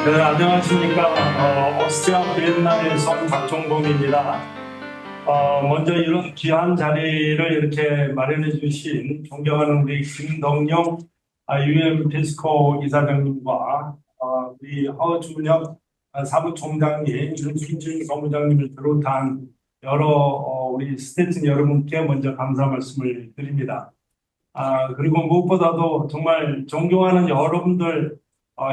네, 안녕하십니까. 오스트리아 비엔나에서 온 박종범입니다. 먼저 이런 귀한 자리를 이렇게 마련해 주신 존경하는 우리 김덕용 유엔 피스코 이사장님과 우리 허준혁 사무총장님, 윤순진 사무장님을 비롯한 여러 우리 스태프 여러분께 먼저 감사 말씀을 드립니다. 그리고 무엇보다도 정말 존경하는 여러분들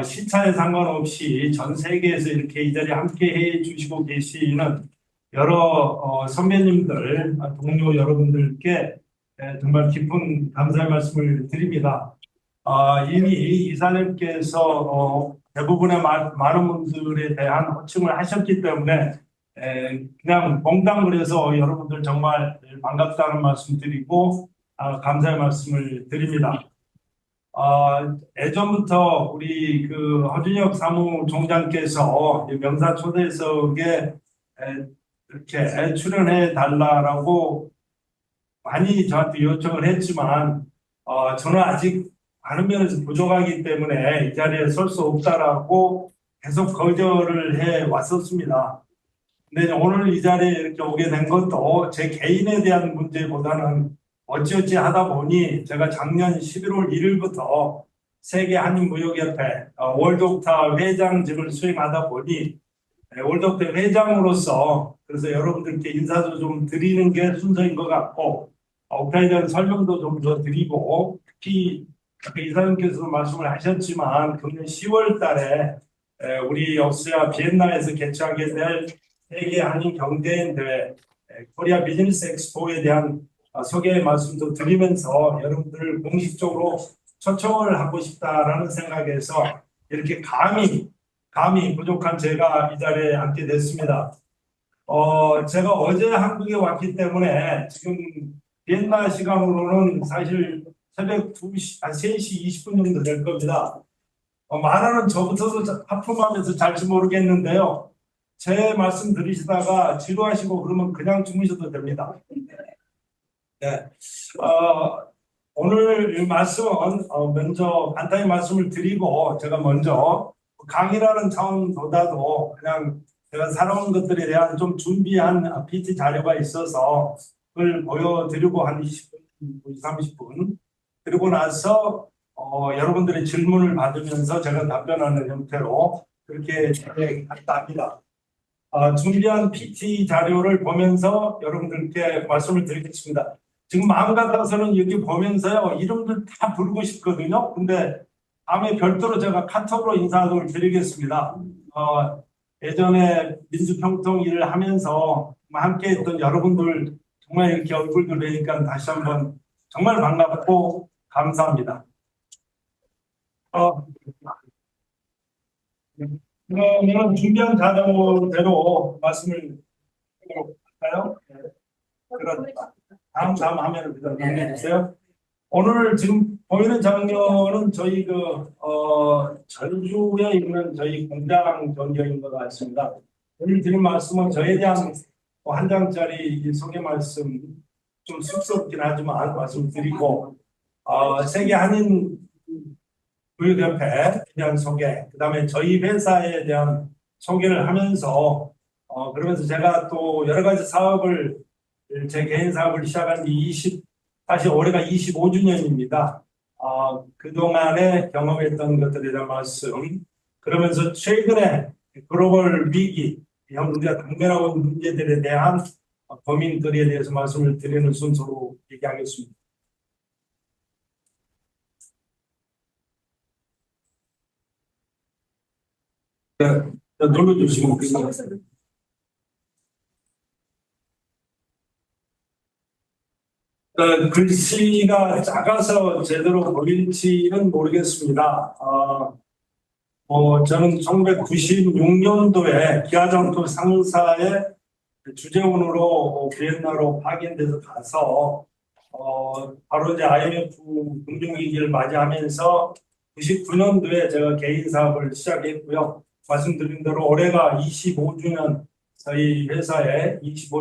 시차에 상관없이 전 세계에서 이렇게 이 자리에 함께 해 주시고 계시는 여러 선배님들, 동료 여러분들께 정말 깊은 감사의 말씀을 드립니다. 이미 이사님께서 대부분의 많은 분들에 대한 호칭을 하셨기 때문에 그냥 봉당 그래서 여러분들 정말 반갑다는 말씀 드리고 감사의 말씀을 드립니다. 예전부터 우리 그 허준혁 사무총장께서 명사 초대석에 이렇게 출연해 달라라고 많이 저한테 요청을 했지만 저는 아직 많은 면에서 부족하기 때문에 이 자리에 설 수 없다라고 계속 거절을 해 왔었습니다. 근데 오늘 이 자리에 이렇게 오게 된 것도 제 개인에 대한 문제보다는 어찌어찌 하다 보니 제가 작년 11월 1일부터 세계 한인무역협회 월드옥타 회장직을 수행하다 보니 월드옥타 회장으로서 그래서 여러분들께 인사도 좀 드리는 게 순서인 것 같고 옥타에 대한 설명도 좀 더 드리고 특히 이사님께서도 말씀을 하셨지만 금년 10월 달에 우리 오스트리아 비엔나에서 개최하게 될 세계 한인 경제인 대회 코리아 비즈니스 엑스포에 대한 소개 말씀도 드리면서 여러분들을 공식적으로 초청을 하고 싶다라는 생각에서 이렇게 감히 부족한 제가 이 자리에 앉게 됐습니다. 제가 어제 한국에 왔기 때문에 지금 비엔나 시간으로는 사실 새벽 3시 20분 정도 될 겁니다. 말하는 저부터도 하품하면서 잘지 모르겠는데요. 제 말씀 들으시다가 지루하시고 그러면 그냥 주무셔도 됩니다. 네. 오늘 말씀은 먼저 간단히 말씀을 드리고 제가 먼저 강의라는 차원보다도 그냥 제가 살아온 것들에 대한 좀 준비한 PT 자료가 있어서 그걸 보여드리고 한 20분, 30분 그리고 나서 여러분들의 질문을 받으면서 제가 답변하는 형태로 그렇게 진행했다 합니다. 준비한 PT 자료를 보면서 여러분들께 말씀을 드리겠습니다. 지금 마음 같아서는 여기 보면서요 이름들 다 부르고 싶거든요. 근데 다음에 별도로 제가 카톡으로 인사를 드리겠습니다. 예전에 민주평통 일을 하면서 함께 했던 여러분들 정말 이렇게 얼굴도 뵈니까 다시 한번 정말 반갑고 감사합니다. 그러면 준비한 자료대로 말씀을 할까요? 네. 그렇다. 다음 화면을 넘겨 주세요. 오늘 지금 보이는 장면은 저희 전주에 있는 저희 공장 전경인 것 같습니다. 오늘 드린 말씀은 저에 대한 한 장짜리 소개 말씀 좀 쑥스럽긴 하지만 말씀드리고 세계 한인 무역협회에 대한 소개, 그 다음에 저희 회사에 대한 소개를 하면서 그러면서 제가 또 여러 가지 사업을 제 개인 사업을 시작한 지 사실 올해가 25주년입니다. 그동안에 경험했던 것들에 대한 말씀, 그러면서 최근에 글로벌 위기, 우리가 당면하고 있는 문제들에 대한 고민거리에 대해서 말씀을 드리는 순서로 얘기하겠습니다. 네, 눌러주시면 글씨가 작아서 제대로 보일지는 모르겠습니다. 저는 1996년도에 기아장토 상사의 주재원으로 비엔나로 파견돼서 가서 바로 이제 IMF 금융위기를 맞이하면서 99년도에 제가 개인 사업을 시작했고요. 말씀드린 대로 올해가 25주년 저희 회사의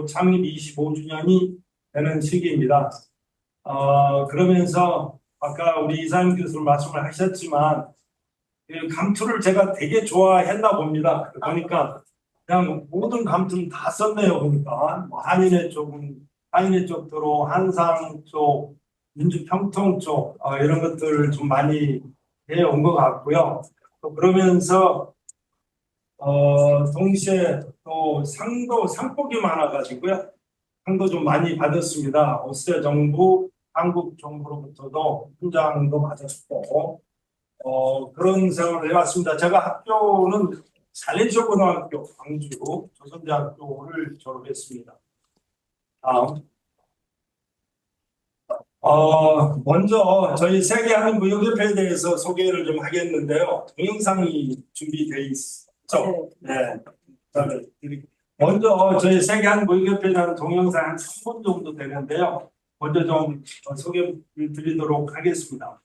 창립 25주년이 되는 시기입니다. 그러면서 아까 우리 이사님 교수 말씀을 하셨지만 이 감투를 제가 되게 좋아했나 봅니다. 보니까 그냥 모든 감투는 다 썼네요. 보니까 뭐 한인의 쪽으로 한상 쪽, 민주평통 쪽 이런 것들을 좀 많이 해온 것 같고요. 또 그러면서 동시에 또 상복이 많아가지고요. 상도 좀 많이 받았습니다. 오스트리아 정부, 한국 정부로부터도 훈장도 받았고, 그런 생활을 해왔습니다. 제가 학교는 살레시오 고등학교 광주 조선대학교를 졸업했습니다. 다음. 먼저 저희 세계한인무역협회에 대해서 소개를 좀 하겠는데요. 동영상이 준비되어 있죠? 네. 먼저 저희 세계한인무역협회라는 동영상 한 3분 정도 되는데요. 먼저 좀 소개를 드리도록 하겠습니다.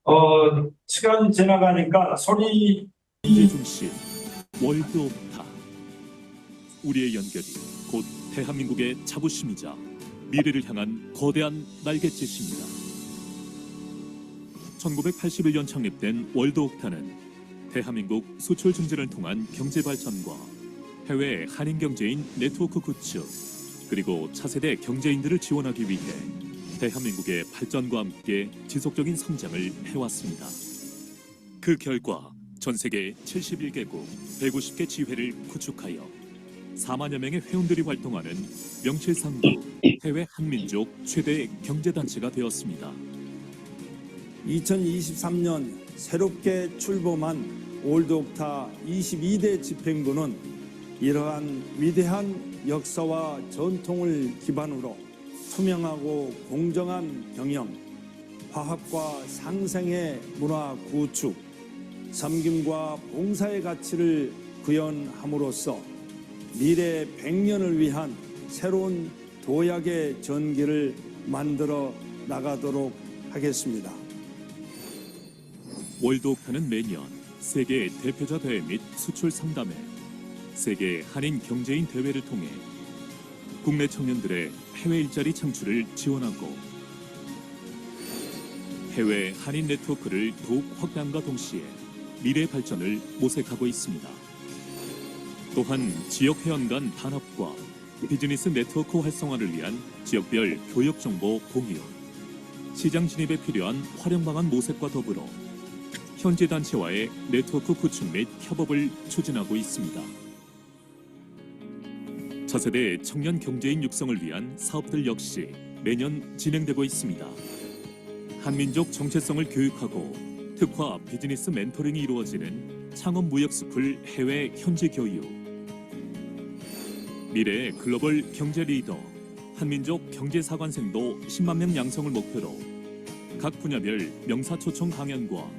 어, 시간이 지나가니까 소리 중심 월드 옥타. 우리의 연결이 곧 대한민국의 자부심이자 미래를 향한 거대한 날갯짓입니다. 1981년 창립된 월드 옥타는 대한민국 수출 증진을 통한 경제 발전과 해외 한인 경제인 네트워크 구축, 그리고 차세대 경제인들을 지원하기 위해 대한민국의 발전과 함께 지속적인 성장을 해왔습니다. 그 결과 전 세계 71개국 150개 지회를 구축하여 4만여 명의 회원들이 활동하는 명실상부 해외 한민족 최대 경제단체가 되었습니다. 2023년 새롭게 출범한 올드옥타 22대 집행부는 이러한 위대한 역사와 전통을 기반으로 투명하고 공정한 경영, 화합과 상생의 문화 구축, 섬김과 봉사의 가치를 구현함으로써 미래 100년을 위한 새로운 도약의 전기를 만들어 나가도록 하겠습니다. 월드옥타는 매년 세계 대표자 대회 및 수출 상담회, 세계 한인 경제인 대회를 통해 국내 청년들의 해외 일자리 창출을 지원하고 해외 한인 네트워크를 더욱 확대함과 동시에 미래 발전을 모색하고 있습니다. 또한 지역 회원 간 단합과 비즈니스 네트워크 활성화를 위한 지역별 교육 정보 공유, 시장 진입에 필요한 활용 방안 모색과 더불어 현지 단체와의 네트워크 구축 및 협업을 추진하고 있습니다. 차세대 청년 경제인 육성을 위한 사업들 역시 매년 진행되고 있습니다. 한민족 정체성을 교육하고 특화 비즈니스 멘토링이 이루어지는 창업 무역 스쿨 해외 현지 교육, 미래 글로벌 경제 리더 한민족 경제사관생도 10만 명 양성을 목표로 각 분야별 명사 초청 강연과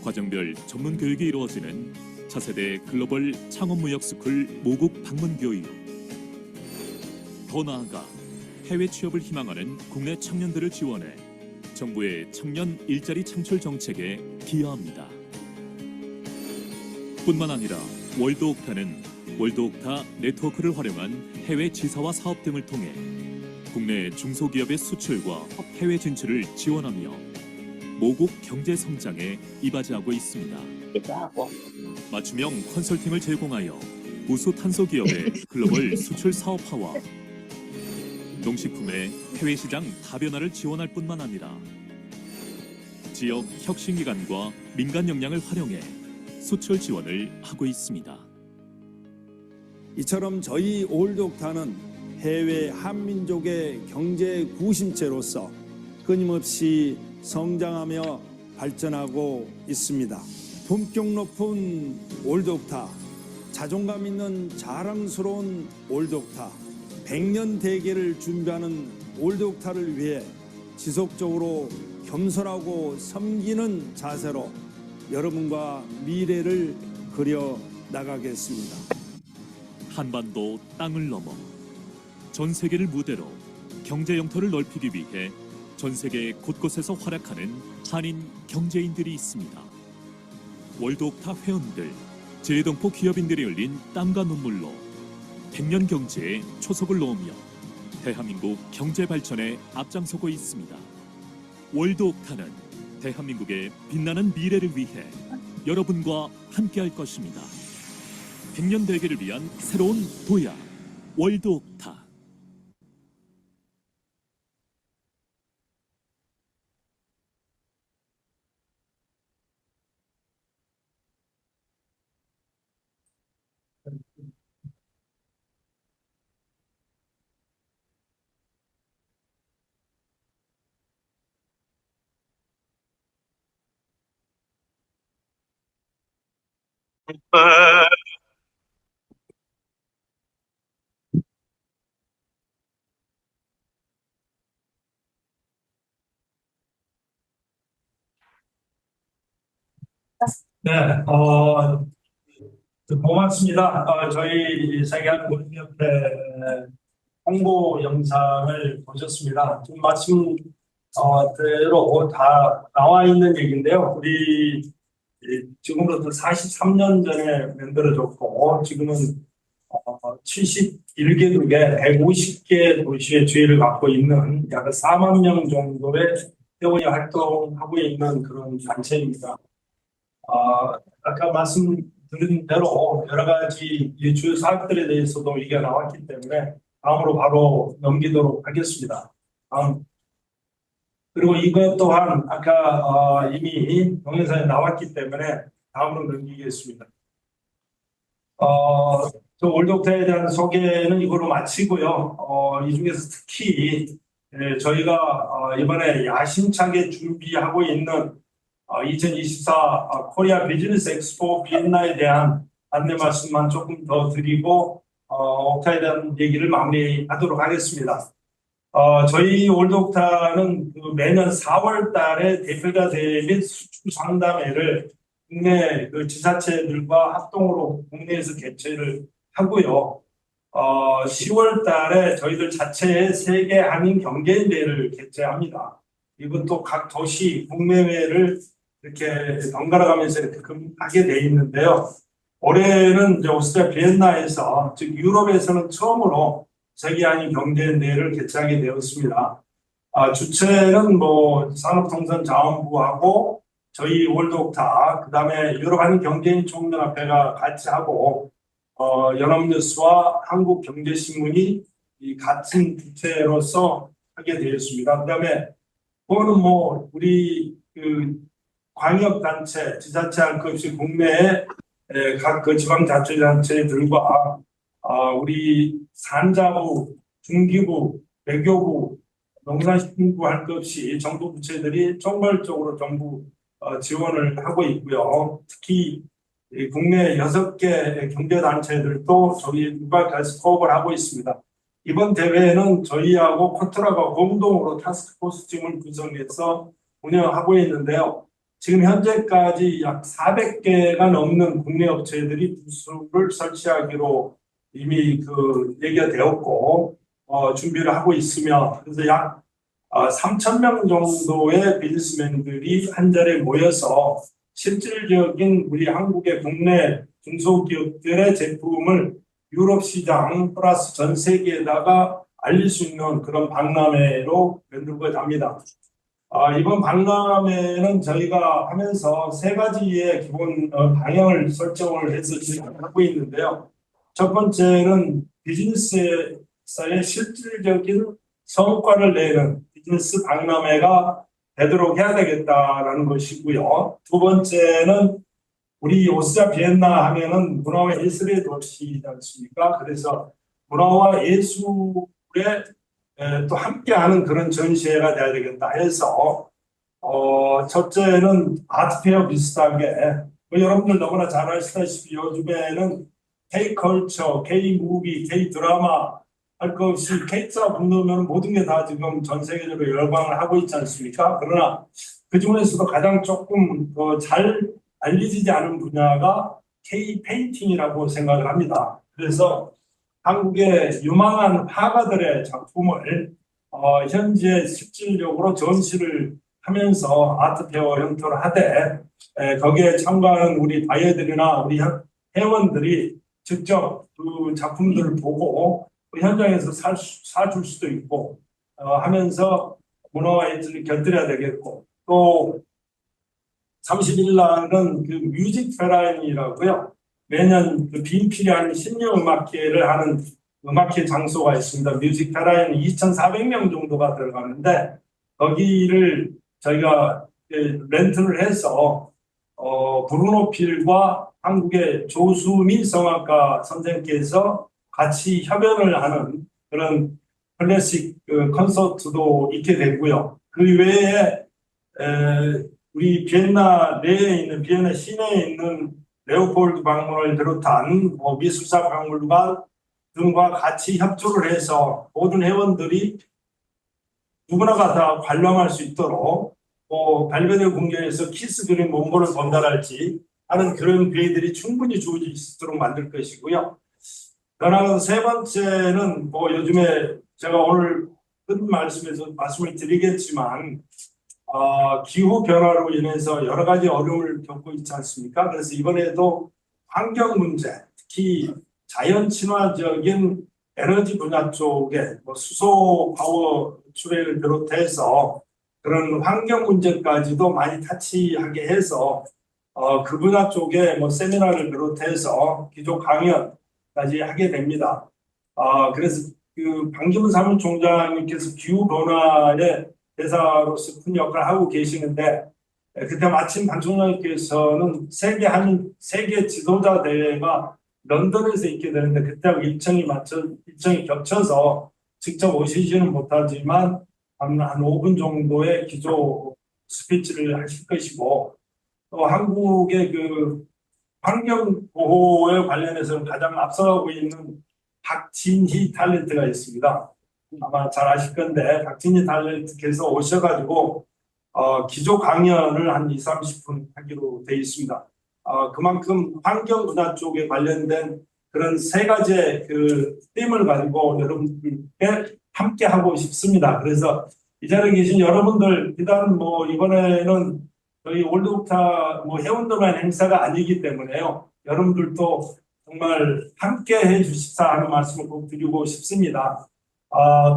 과정별 전문 교육이 이루어지는 차세대 글로벌 창업 무역 스쿨 모국 방문 교육, 더 나아가 해외 취업을 희망하는 국내 청년들을 지원해 정부의 청년 일자리 창출 정책에 기여합니다. 뿐만 아니라 월드옥타는 월드옥타 네트워크를 활용한 해외 지사와 사업 등을 통해 국내 중소기업의 수출과 해외 진출을 지원하며 모국 경제 성장에 이바지하고 있습니다. 맞춤형 컨설팅을 제공하여 우수 탄소 기업의 글로벌 수출 사업화와 농식품의 해외 시장 다변화를 지원할 뿐만 아니라 지역 혁신기관과 민간 역량을 활용해 수출 지원을 하고 있습니다. 이처럼 저희 올드옥타는 해외 한민족의 경제 구심체로서 끊임없이 성장하며 발전하고 있습니다. 품격 높은 올드옥타, 자존감 있는 자랑스러운 올드옥타 100년 대계를 준비하는 올드옥타를 위해 지속적으로 겸손하고 섬기는 자세로 여러분과 미래를 그려 나가겠습니다. 한반도 땅을 넘어 전 세계를 무대로 경제 영토를 넓히기 위해 전 세계 곳곳에서 활약하는 한인 경제인들이 있습니다. 월드옥타 회원들, 제동포 기업인들이 흘린 땀과 눈물로 100년 경제에 초석을 놓으며 대한민국 경제 발전에 앞장서고 있습니다. 월드옥타는 대한민국의 빛나는 미래를 위해 여러분과 함께할 것입니다. 100년 대계를 위한 새로운 도약, 월드옥타. 네, 고맙습니다. 저희 세계한국협회 홍보 영상을 보셨습니다. 지금 말씀 대로 다 나와 있는 얘기인데요. 우리 지금으로부터 43년 전에 만들어졌고 지금은 71개국에 150개 도시의 주의를 갖고 있는 약 4만 명 정도의 회원이 활동하고 있는 그런 단체입니다. 아까 말씀드린 대로 여러 가지 이 주요 사항들에 대해서도 얘기가 나왔기 때문에 다음으로 바로 넘기도록 하겠습니다. 그리고 이것 또한 아까 이미 동영상에 나왔기 때문에 다음으로 넘기겠습니다. 저 월드옥타에 대한 소개는 이걸로 마치고요. 이 중에서 특히 저희가 이번에 야심차게 준비하고 있는 2024 코리아 비즈니스 엑스포 비엔나에 대한 안내 말씀만 조금 더 드리고 옥타에 대한 얘기를 마무리하도록 하겠습니다. 저희 월드옥타는 매년 4월 달에 대표자대 및 수출 상담회를 국내 그 지자체들과 합동으로 국내에서 개최를 하고요. 10월 달에 저희들 자체의 세계 한인 경제인 대회를 개최합니다. 이것도 각 도시 국내외를 이렇게 번갈아 가면서 이렇게 하게 돼 있는데요. 올해는 이제 오스트리아 비엔나에서, 즉 유럽에서는 처음으로 세계 한인 경제인 대회를 개최하게 되었습니다. 주최는 산업통상자원부하고 저희 월드옥타, 그다음에 유럽 한인 경제인 총연합회가 같이 하고 연합뉴스와 한국경제신문이 이 같은 주체로서 하게 되었습니다. 그다음에 그거는 우리 그 광역단체, 지자체 할 것 없이 국내에 각 그 지방자치단체들과 우리 산자부, 중기부, 외교부, 농산식품부 할 것 없이 정부 부처들이 총괄적으로 정부 지원을 하고 있고요. 특히 국내 6개 경제단체들도 저희 국가에서 코업을 하고 있습니다. 이번 대회는 저희하고 코트라가 공동으로 타스크포스 팀을 구성해서 운영하고 있는데요. 지금 현재까지 약 400개가 넘는 국내 업체들이 부스를 설치하기로 이미 얘기가 되었고 준비를 하고 있으며, 그래서 약 3,000명 정도의 비즈니스맨들이 한 자리에 모여서 실질적인 우리 한국의 국내 중소기업들의 제품을 유럽 시장 플러스 전 세계에다가 알릴 수 있는 그런 박람회로 만들고 합니다. 이번 박람회는 저희가 하면서 3가지의 기본 방향을 설정을 해서 진행하고 있는데요. 첫 번째는 비즈니스에서의 실질적인 성과를 내는 비즈니스 박람회가 되도록 해야 되겠다라는 것이고요. 두 번째는 우리 오스트리아 비엔나 하면은 문화와 예술의 도시이지 않습니까? 그래서 문화와 예술에 또 함께하는 그런 전시회가 돼야 되겠다 해서 첫째는 아트페어 비슷하게 여러분들 너무나 잘 아시다시피 요즘에는 K컬처, K무비, K드라마 할 것 없이 K자 붙으면 모든 게 다 지금 전 세계적으로 열광을 하고 있지 않습니까? 그러나 그 중에서도 가장 조금 더 잘 알려지지 않은 분야가 K 페인팅이라고 생각을 합니다. 그래서 한국의 유망한 화가들의 작품을 현재 실질적으로 전시를 하면서 아트페어 형태로 하되 거기에 참가하는 우리 바이어들이나 우리 회원들이 직접 그 작품들을 보고 그 현장에서 사줄 수도 있고 하면서 문화와 예술을 곁들여야 되겠고 또 30일 날은 그 뮤직 페라인이라고요. 매년 그 빈필이한 신년음악회를 하는 음악회 장소가 있습니다. 뮤직 페라인 2,400명 정도가 들어가는데 거기를 저희가 렌트를 해서 브루노 필과 한국의 조수민 성악가 선생께서 같이 협연을 하는 그런 클래식 콘서트도 있게 되고요. 그 외에 우리 비엔나 내에 있는 비엔나 시내에 있는 레오폴드 박물관을 비롯한 미술사 박물관 등과 같이 협조를 해서 모든 회원들이 누구나가 다 관람할 수 있도록 발베데 궁전에서 키스 그린 몽골을 전달할지 하는 그런 기회들이 충분히 주어질 수 있도록 만들 것이고요. 그러나 세 번째는 요즘에 제가 오늘 끝 말씀에서 말씀을 드리겠지만 기후 변화로 인해서 여러 가지 어려움을 겪고 있지 않습니까? 그래서 이번에도 환경 문제, 특히 자연 친화적인 에너지 분야 쪽에 수소 파워 출해를 비롯해서 그런 환경 문제까지도 많이 타치하게 해서 그 분야 쪽에 세미나를 비롯해서 기조 강연까지 하게 됩니다. 그래서 그 반기문 사무총장님께서 기후 변화의 대사로서 큰 역할을 하고 계시는데 그때 마침 반 총장님께서는 세계 지도자 대회가 런던에서 있게 되는데 그때하고 일정이 겹쳐서 직접 오시지는 못하지만 한 5분 정도의 기조 스피치를 하실 것이고 또 한국의 그 환경 보호에 관련해서 가장 앞서가고 있는 박진희 탤런트가 있습니다. 아마 잘 아실 건데 박진희 탤런트께서 오셔가지고 기조 강연을 한 20-30분 하기로 되어 있습니다. 그만큼 환경 분야 쪽에 관련된 그런 세 가지의 그 팀을 가지고 여러분들께 함께 하고 싶습니다. 그래서 이 자리에 계신 여러분들 비단 이번에는 저희 올드옥타 회원들만 행사가 아니기 때문에요. 여러분들도 정말 함께 해주십사 하는 말씀을 꼭 드리고 싶습니다.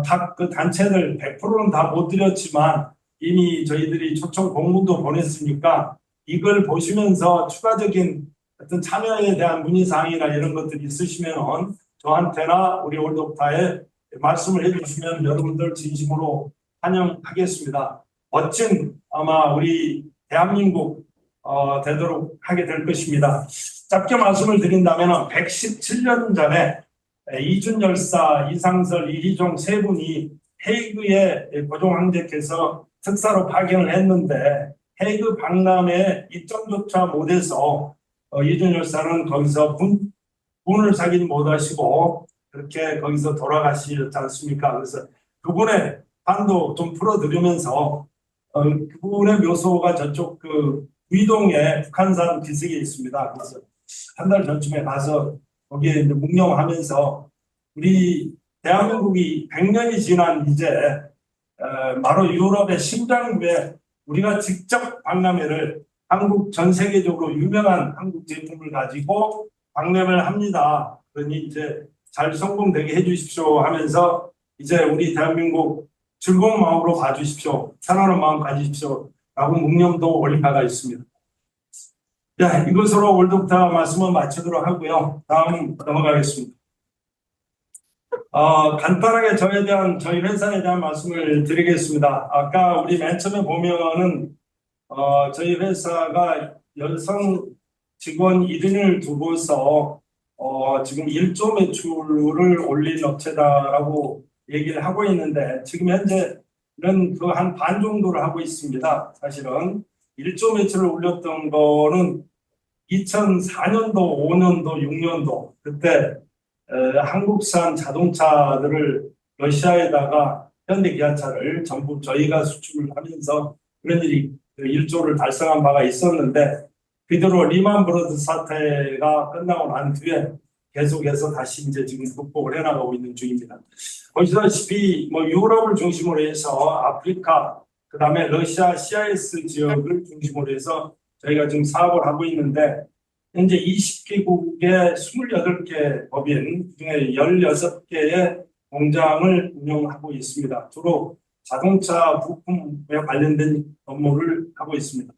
각 그 단체들 100%는 다 못 드렸지만 이미 저희들이 초청 공문도 보냈으니까 이걸 보시면서 추가적인 어떤 참여에 대한 문의사항이나 이런 것들이 있으시면 저한테나 우리 올드옥타에 말씀을 해주시면 여러분들 진심으로 환영하겠습니다. 멋진 아마 우리 대한민국 되도록 하게 될 것입니다. 짧게 말씀을 드린다면 117년 전에 이준 열사, 이상설, 이희종 세 분이 헤이그에 고종황제께서 특사로 파견을 했는데 헤이그 박람회 입점조차 못해서 이준 열사는 거기서 분을 사긴 못하시고 그렇게 거기서 돌아가시지 않습니까? 그래서 그분의 판도 좀 풀어드리면서 그분의 묘소가 저쪽 그 위동에 북한산 기슭에 있습니다. 그래서 한 달 전쯤에 가서 거기에 이제 묵념하면서 우리 대한민국이 100년이 지난 이제 바로 유럽의 심장부에 우리가 직접 박람회를 한국 전 세계적으로 유명한 한국 제품을 가지고 박람회를 합니다. 그러니 이제 잘 성공되게 해주십시오 하면서 이제 우리 대한민국 즐거운 마음으로 봐주십시오. 편안한 마음 가지십시오. 라고 묵념도 올려가 있습니다. 자, 이것으로 올드옥타 말씀을 마치도록 하고요. 다음 넘어가겠습니다. 간단하게 저희 회사에 대한 말씀을 드리겠습니다. 아까 우리 맨 처음에 보면은 저희 회사가 여성 직원 1인을 두고서 지금 1조 매출을 올린 업체다라고 얘기를 하고 있는데 지금 현재는 그 한 반 정도를 하고 있습니다. 사실은 1조 매출을 올렸던 거는 2004년도, 5년도, 6년도 그때 한국산 자동차들을 러시아에다가 현대기아차를 전부 저희가 수출을 하면서 그런 일이 일조를 달성한 바가 있었는데 그대로 리만 브러드 사태가 끝나고 난 뒤에 계속해서 다시 이제 지금 극복을 해나가고 있는 중입니다. 보시다시피 뭐 유럽을 중심으로 해서 아프리카, 그다음에 러시아 CIS 지역을 중심으로 해서 저희가 지금 사업을 하고 있는데 현재 20개국의 28개 법인 그중에 16개의 공장을 운영하고 있습니다. 주로 자동차 부품에 관련된 업무를 하고 있습니다.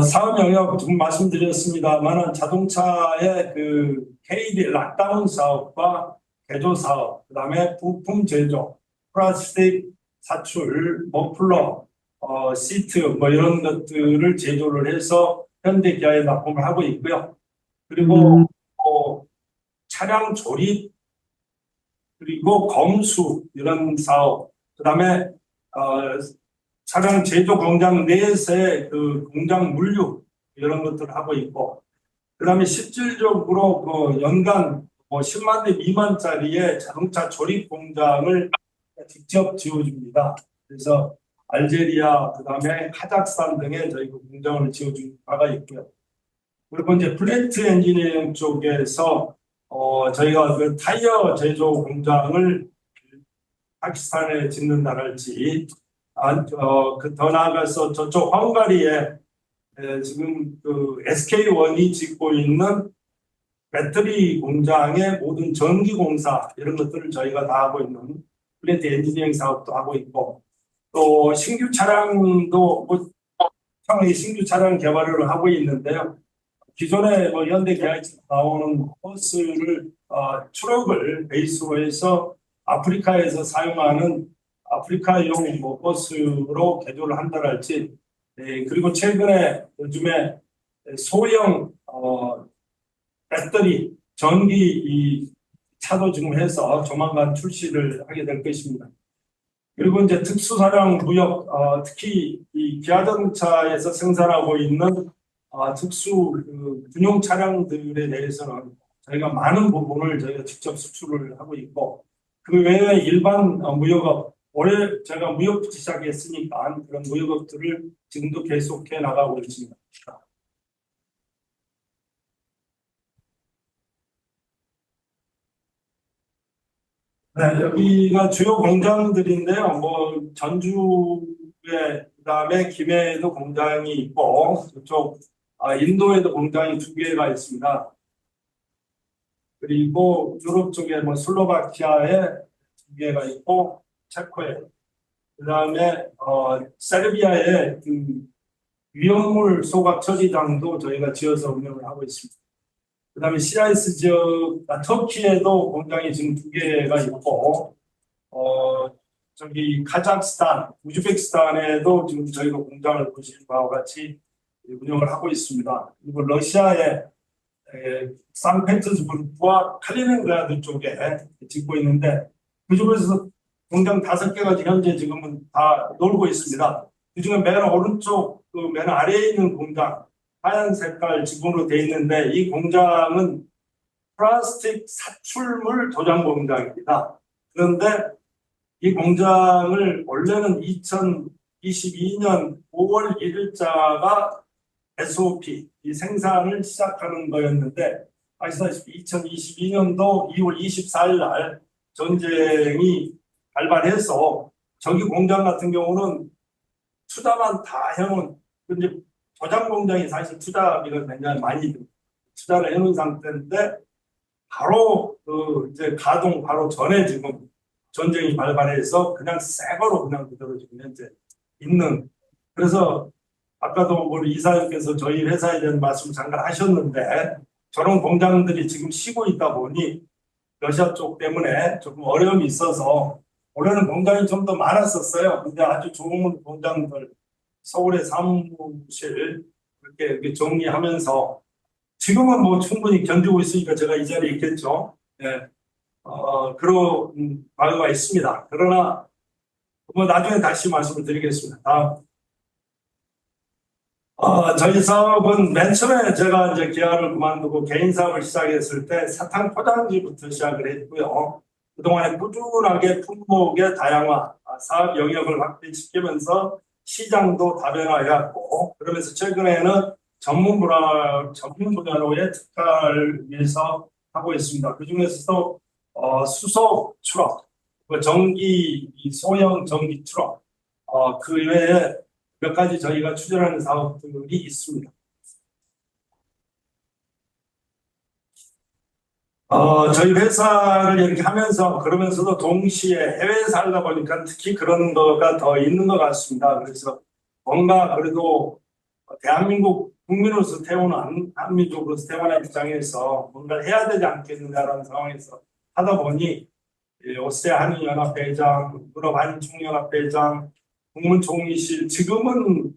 사업 영역 좀 말씀드렸습니다만 자동차의 그 KD 락다운 사업과 개조 사업, 그다음에 부품 제조, 플라스틱 사출, 머플러, 시트 뭐 이런 것들을 제조를 해서 현대 기아에 납품을 하고 있고요. 그리고 차량 조립 그리고 검수 이런 사업, 그다음에 차량 제조 공장 내에서의 그 공장 물류 이런 것들을 하고 있고, 그다음에 실질적으로 그 연간 10만 대 미만짜리의 자동차 조립 공장을 직접 지어줍니다. 그래서 알제리아, 그다음에 카자흐스탄 등에 저희 그 공장을 지어준 바가 있고요. 그리고 이제 플랜트 엔지니어링 쪽에서 저희가 그 타이어 제조 공장을 파키스탄에 짓는다랄지, 더 나아가서 저쪽 헝가리에 지금 그 SK1이 짓고 있는 배터리 공장의 모든 전기 공사 이런 것들을 저희가 다 하고 있는 플랜트 엔지니어링 사업도 하고 있고, 또 신규 차량도 향후에 신규 차량 개발을 하고 있는데요. 기존에 뭐 현대 기아에서 나오는 버스를 트럭을 베이스로 해서 아프리카에서 사용하는 아프리카용 뭐 버스로 개조를 한다랄지, 그리고 최근에 요즘에 소형 배터리 전기 이 차도 지금 해서 조만간 출시를 하게 될 것입니다. 그리고 이제 특수사량 무역, 특히 이 기아자동차에서 생산하고 있는 특수 군용 차량들에 대해서는 저희가 많은 부분을 저희가 직접 수출을 하고 있고, 그 외에 일반 무역업, 올해 제가 무역부터 시작했으니까 그런 무역업들을 지금도 계속해 나가고 있습니다. 네, 여기가 주요 공장들인데요. 뭐 전주에 그다음에 김해에도 공장이 있고, 이쪽 인도에도 공장이 2개가 있습니다. 그리고 유럽 쪽에 뭐 슬로바키아에 2개가 있고, 체코에, 그다음에 세르비아에 그 위험물 소각 처리장도 저희가 지어서 운영을 하고 있습니다. 그다음에 CIS 지역, 터키에도 공장이 지금 2개가 있고, 저기 카자흐스탄, 우즈베키스탄에도 지금 저희가 공장을 보시는 바와 같이 운영을 하고 있습니다. 그리고 러시아의 상페테르부르크와 칼리닝그라드 쪽에 짓고 있는데, 그중에서 공장 5개가 현재 지금은 다 놀고 있습니다. 그중에 맨 오른쪽 그 맨 아래에 있는 공장, 하얀 색깔 지붕으로 되어 있는데, 이 공장은 플라스틱 사출물 도장 공장입니다. 그런데 이 공장을 원래는 2022년 5월 1일자가 SOP, 이 생산을 시작하는 거였는데, 아시다시피 2022년도 2월 24일 날 전쟁이 발발해서 저기 공장 같은 경우는 투자만 다 해놓은, 근데 도장 공장이 사실 투자비가 굉장히 많이 투자를 해놓은 상태인데, 바로 그 이제 가동 바로 전에 지금 전쟁이 발발해서 그냥 새 거로 그냥 그대로 지금 현재 있는. 그래서 아까도 우리 이사님께서 저희 회사에 대한 말씀 잠깐 하셨는데, 저런 공장들이 지금 쉬고 있다 보니 러시아 쪽 때문에 조금 어려움이 있어서 올해는 공장이 좀 더 많았었어요. 근데 아주 좋은 공장들 서울의 사무실 이렇게 정리하면서 지금은 뭐 충분히 견디고 있으니까 제가 이 자리에 있겠죠. 네. 그런 바가 있습니다. 그러나 뭐 나중에 다시 말씀을 드리겠습니다. 다음. 저희 사업은 맨 처음에 제가 이제 기아를 그만두고 개인 사업을 시작했을 때 사탕 포장지부터 시작을 했고요. 그동안에 꾸준하게 품목의 다양화, 사업 영역을 확대시키면서 시장도 다변화해왔고, 그러면서 최근에는 전문 분야로의 특화를 위해서 하고 있습니다. 그 중에서도 수소 트럭, 전기 소형 전기 트럭, 그 외에 몇 가지 저희가 추진하는 사업들이 있습니다. 저희 회사를 이렇게 하면서 그러면서도 동시에 해외에 살다 보니까 특히 그런 거가 더 있는 것 같습니다. 그래서 뭔가 그래도 대한민국 국민으로서 태어난 한민족으로서 태어난 입장에서 뭔가를 해야 되지 않겠느냐라는 상황에서 하다 보니 오스트리아 한인연합회장, 유럽 한중연합회장, 국무총리실 지금은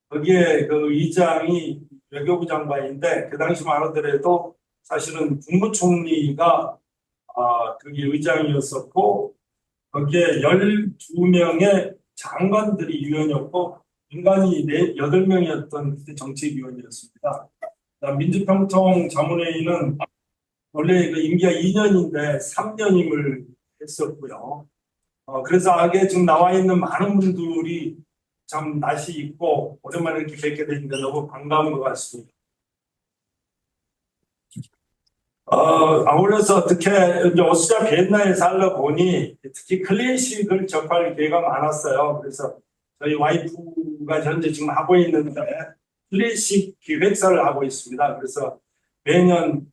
거기에 그 의장이 외교부 장관인데 그 당시만 하더라도 사실은 국무총리가 거기 의장이었었고 거기에 12명의 장관들이 위원이었고 인간이 8명이었던 그때 정책위원이었습니다. 민주평통 자문회의는 원래 그 임기가 2년인데 3년임을 했었고요. 그래서 아게 지금 나와 있는 많은 분들이 참 낯이 있고 오랜만에 이렇게 뵙게 되니까 너무 반가운 것 같습니다. 아울러서 어떻게 이제 오스트리아 비엔나에 살다 보니 특히 클래식을 접할 기회가 많았어요. 그래서 저희 와이프가 현재 지금 하고 있는데 클래식 기획사를 하고 있습니다. 그래서 매년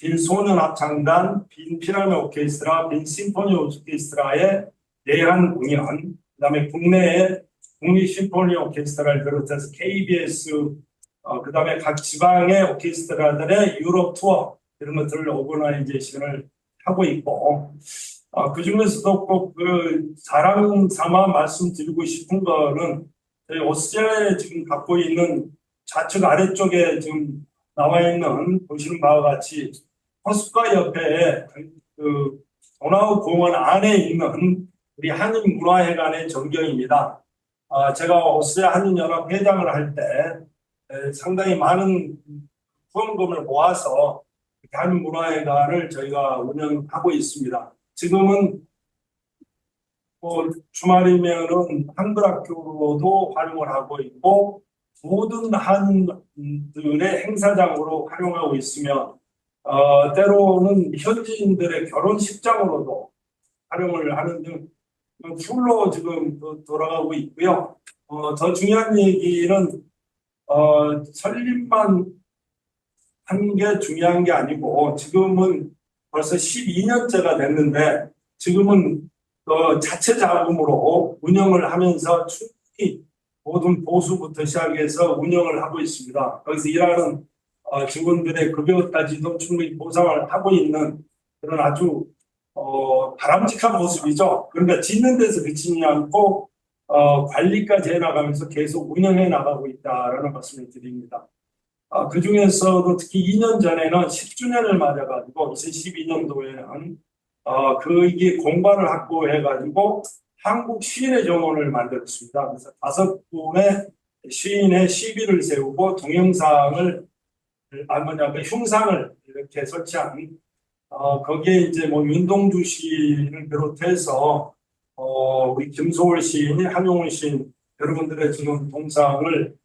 빈 소년 합창단, 빈 피라미 오케스트라, 빈 심포니 오케스트라의 내한 공연, 그다음에 국내에 국립 심포니 오케스트라를 비롯해서 KBS, 그다음에 각 지방의 오케스트라들의 유럽 투어 이런 것들을 오거나이제이션을 하고 있고, 그 중에서도 꼭 그 자랑 삼아 말씀드리고 싶은 거는 저희 오스트리아에 지금 갖고 있는 좌측 아래쪽에 지금 나와 있는 보시는 바와 같이 호숫가 옆에 그 도나우 공원 안에 있는 우리 한인문화회관의 전경입니다. 제가 오스트리아 한인연합 회장을 할 때 상당히 많은 후원금을 모아서 한인문화회관을 저희가 운영하고 있습니다. 지금은 주말이면은 한글학교로도 활용을 하고 있고 모든 한들의 행사장으로 활용하고 있으며 때로는 현지인들의 결혼식장으로도 활용을 하는 등 풀로 지금 돌아가고 있고요. 더 중요한 얘기는 설립만 한 게 중요한 게 아니고 지금은 벌써 12년째가 됐는데 지금은 자체 자금으로 운영을 하면서 충분히 모든 보수부터 시작해서 운영을 하고 있습니다. 거기서 일하는 직원들의 급여까지도 충분히 보상을 하고 있는 그런 아주 바람직한 모습이죠. 그러니까 짓는 데서 그치지 않고 관리까지 해나가면서 계속 운영해 나가고 있다라는 말씀을 드립니다. 그 중에서도 특히 2년 전에는 10주년을 맞아가지고 2012년도에는 이게 공간을 확보해가지고 한국 시인의 정원을 만들었습니다. 그래서 5분의 시인의 시비를 세우고 동영상을 그 흉상을 이렇게 설치한 거기에 이제 뭐 윤동주 시인을 비롯해서 우리 김소월 시인, 한용운 시인 여러분들의 지금 동상을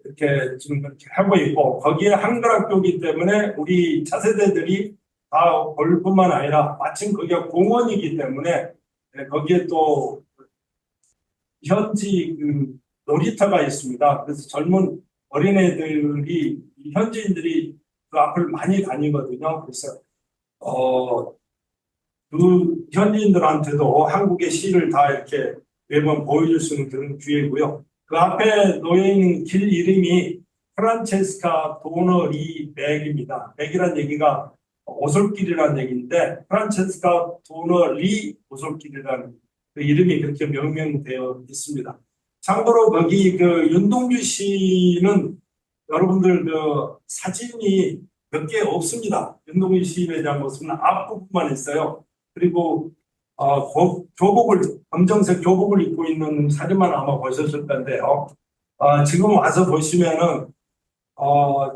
이렇게 지금 이렇게 하고 있고 거기에 한글학교이기 때문에 우리 차세대들이 다 볼 뿐만 아니라 마침 거기가 공원이기 때문에 거기에 또 현지 그 놀이터가 있습니다. 그래서 젊은 어린애들이 현지인들이 그 앞을 많이 다니거든요. 그래서 그 현지인들한테도 한국의 시를 다 이렇게 매번 보여줄 수 있는 그런 기회고요. 그 앞에 놓여 있는 길 이름이 프란체스카 도너리 맥입니다. 맥이란 얘기가 오솔길이라는 얘기인데 프란체스카 도너리 오솔길이라는 그 이름이 그렇게 명명되어 있습니다. 참고로 거기 그 윤동주 씨는 여러분들 그 사진이 몇 개 없습니다. 윤동주 시인에 대한 모습은 앞부분만 있어요. 그리고 교복을 검정색 교복을 입고 있는 사진만 아마 보셨을 건데요. 지금 와서 보시면은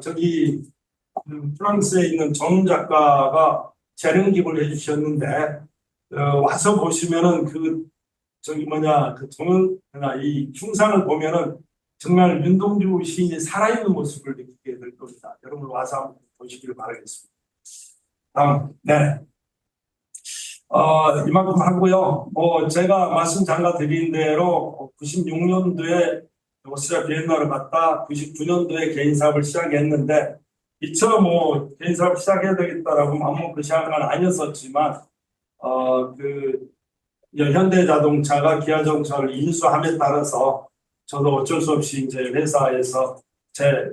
저기 프랑스에 있는 정 작가가 재련기를 해주셨는데 와서 보시면은 그 저기 뭐냐 그 정은나 이 흉상을 보면은 정말 윤동주 시인이 살아있는 모습을 느끼게 될 겁니다. 여러분 와서 한번 보시기를 바라겠습니다. 다음, 네. 이만큼 하고요. 제가 말씀 잠깐 드린 대로 96년도에 오스트리아 비엔나를 갔다 99년도에 개인 사업을 시작했는데 이처럼 개인 사업 시작해야 되겠다라고 마음먹고 시작한 건 아니었었지만 그 현대자동차가 기아자동차를 인수함에 따라서 저도 어쩔 수 없이 이제 회사에서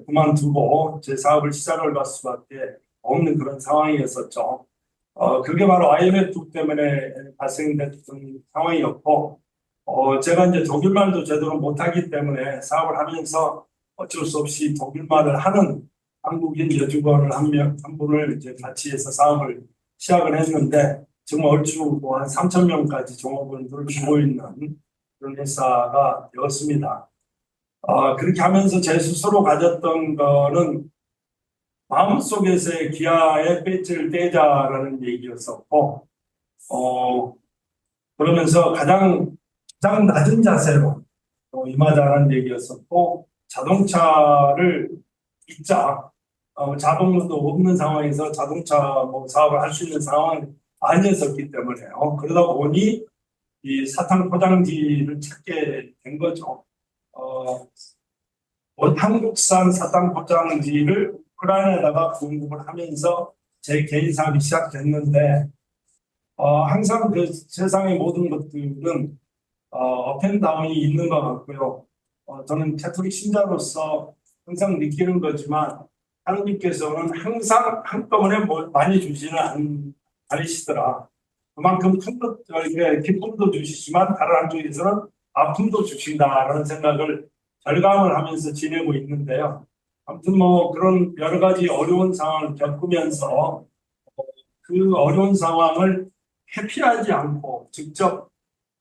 그만두고 제 사업을 시작을 할 수밖에 없는 그런 상황이었었죠. 그게 바로 IMF 때문에 발생됐던 상황이었고, 제가 이제 독일말도 제대로 못하기 때문에 사업을 하면서 어쩔 수 없이 독일말을 하는 한국인 여직원을 한 분을 이제 같이 해서 사업을 시작을 했는데, 지금 얼추 한 3천 명까지 종업원들을 두고 있는 그런 회사가 되었습니다. 그렇게 하면서 제 스스로 가졌던 거는 마음속에서의 기아의 배지를 떼자라는 얘기였었고, 그러면서 가장 낮은 자세로 임하자라는 얘기였었고, 자동차를 잊자. 자동문도 없는 상황에서 자동차 사업을 할 수 있는 상황이 아니었었기 때문에요. 그러다 보니 이 사탕 포장지를 찾게 된 거죠. 한국산 사탕 포장지를 우크라이나에다가 공급을 하면서 제 개인 사업이 시작됐는데 항상 그 세상의 모든 것들은 업앤다운이 있는 것 같고요. 저는 캐톨릭 신자로서 항상 느끼는 거지만 하나님께서는 항상 한꺼번에 많이 주지는 않으시더라. 그만큼 큰 것, 기쁨도 주시지만 다른 한쪽에서는 아픔도 주신다라는 생각을 절감을 하면서 지내고 있는데요. 아무튼 그런 여러 가지 어려운 상황을 겪으면서 그 어려운 상황을 회피하지 않고 직접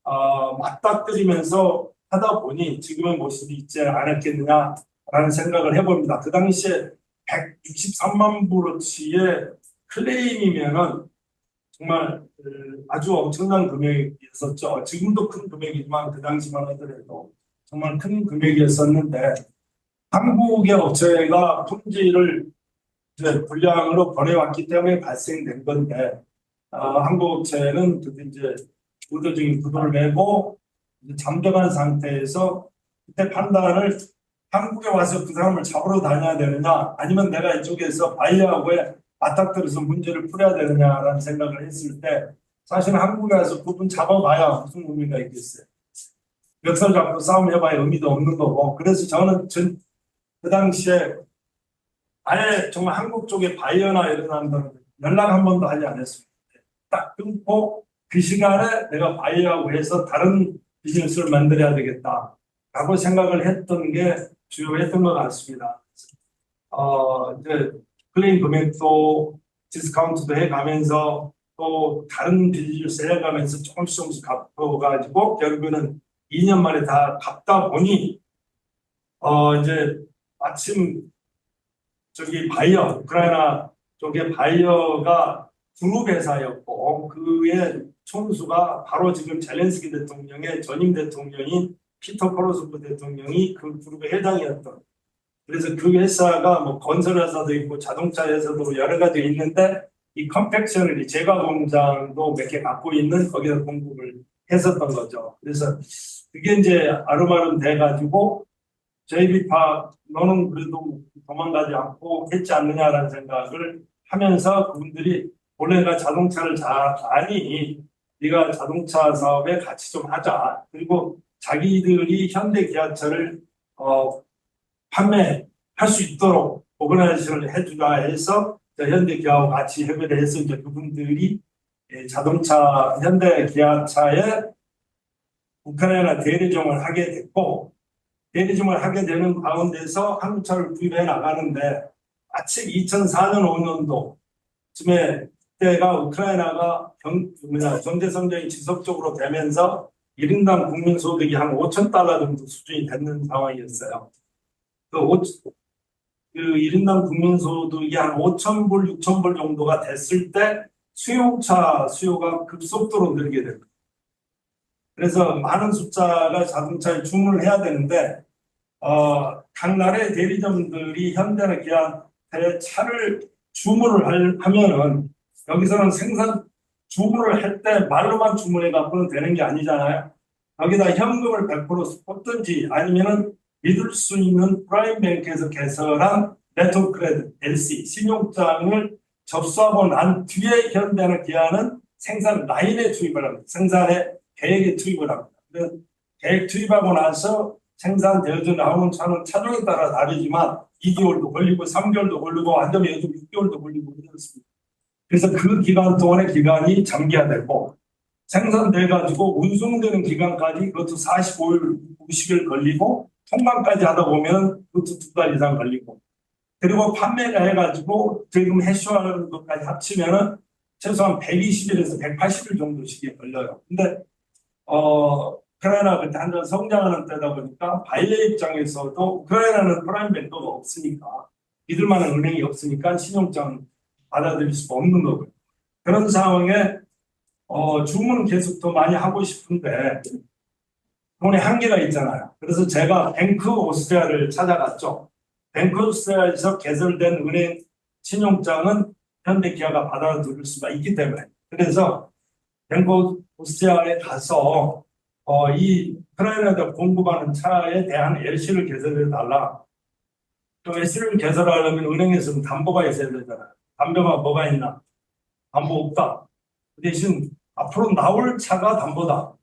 맞닥뜨리면서 하다 보니 지금의 모습이 있지 않았겠느냐라는 생각을 해봅니다. 그 당시에 163만 불어치의 클레임이면은 정말 아주 엄청난 금액이었었죠. 지금도 큰 금액이지만 그 당시만 하더라도 정말 큰 금액이었었는데 한국의 업체가 품질을 이제 불량으로 보내왔기 때문에 발생된 건데 한국 업체는 그때 이제 의도적인 구도를 내고 이제 잠적한 상태에서 그때 판단을 한국에 와서 그 사람을 잡으러 다녀야 되느냐 아니면 내가 이쪽에서 바이어하고의 맞닥뜨려서 문제를 풀어야 되느냐라는 생각을 했을 때 사실 한국에 와서 그분 잡아봐야 무슨 의미가 있겠어요. 멱살 잡고 싸움해봐야 의미도 없는 거고 그래서 저는 그 당시에 아예 정말 한국 쪽에 바이어나 이런 사람들은 연락 한 번도 하지 않았습니다. 딱 끊고 그 시간에 내가 바이어하고 해서 다른 비즈니스를 만들어야 되겠다라고 생각을 했던 게 주요했던 것 같습니다. 이제 클레임 금액도 디스카운트도 해가면서 또 다른 비즈니스 해가면서 조금씩 갚아가지고 결국에는 2년 만에 다 갚다 보니 이제 마침 저기 바이어 우크라이나 쪽의 바이어가 중국 회사였고 그의 총수가 바로 지금 젤렌스키 대통령의 전임 대통령인 피터 포로스코 대통령이 그 그룹의 회장이었던 그래서 그 회사가 건설 회사도 있고 자동차 회사도 여러 가지 있는데 이 컴팩셔너리 제과 공장도 몇 개 갖고 있는 거기서 공급을 했었던 거죠. 그래서 그게 이제 아름아름 돼가지고 JB파 너는 그래도 도망가지 않고 했지 않느냐라는 생각을 하면서 그분들이 원래 내가 자동차를 잘 아니 네가 자동차 사업에 같이 좀 하자. 그리고 자기들이 현대 기아차를 판매할 수 있도록 오거나이제이션을 해주자 해서 현대 기아하고 같이 협의를 해서 이제 그분들이 자동차 현대 기아차에 우크라이나 대리점을 하게 됐고 대리점을 하게 되는 가운데서 한국차를 구입해 나가는데 마침 2004년 5년도쯤에 그때가 우크라이나가 경제 성장이 지속적으로 되면서 1인당 국민소득이 한 5천 달러 정도 수준이 됐는 상황이었어요. 그 1인당 국민소득이 한 5천 불, 6천 불 정도가 됐을 때 수용차 수요가 급속도로 늘게 됩니다. 그래서 많은 숫자가 자동차에 주문을 해야 되는데 각 나라의 대리점들이 현대나 기아한테 차를 주문을 하면은 여기서는 주문을 할 때 말로만 주문해 갖고는 되는 게 아니잖아요. 여기다 현금을 100% 꽂든지 아니면은 믿을 수 있는 프라임뱅크에서 개설한 네트워크 크레딧 LC 신용장을 접수하고 난 뒤에 현대나 기아는 생산 라인에 투입을 합니다. 생산의 계획에 투입을 합니다. 계획 투입하고 나서 생산되어져 나오는 차는 차종에 따라 다르지만 2개월도 걸리고 3개월도 걸리고 한점에 요즘 6개월도 걸리고 그렇습니다. 그래서 그 기간 동안의 기간이 장기화되고 생산돼 가지고 운송되는 기간까지 그것도 45일, 50일 걸리고 통관까지 하다 보면 그것도 2달 이상 걸리고 그리고 판매가 해가지고 지금 해쇼하는 것까지 합치면은 최소한 120일에서 180일 정도씩이 걸려요. 근데 우크라이나 그때 한참 성장하는 때다 보니까 바이어 입장에서도 우크라이나는 프라임뱅크가 없으니까 믿을 만한 은행이 없으니까 신용장 받아들일 수가 없는 거고요. 그런 상황에 주문은 계속 더 많이 하고 싶은데 돈의 한계가 있잖아요. 그래서 제가 뱅크 오스트리아를 찾아갔죠. 뱅크 오스트리아에서 개설된 은행 신용장은 현대기아가 받아들일 수가 있기 때문에 그래서 뱅크 오스트리아에 가서 이 우크라이나에다 공급하는 차에 대한 LC를 개설해 달라. 또 LC를 개설하려면 은행에서는 담보가 있어야 되잖아요. 담보가 뭐가 있나? 담보 없다. 그 대신 앞으로 나올 차가 담보다.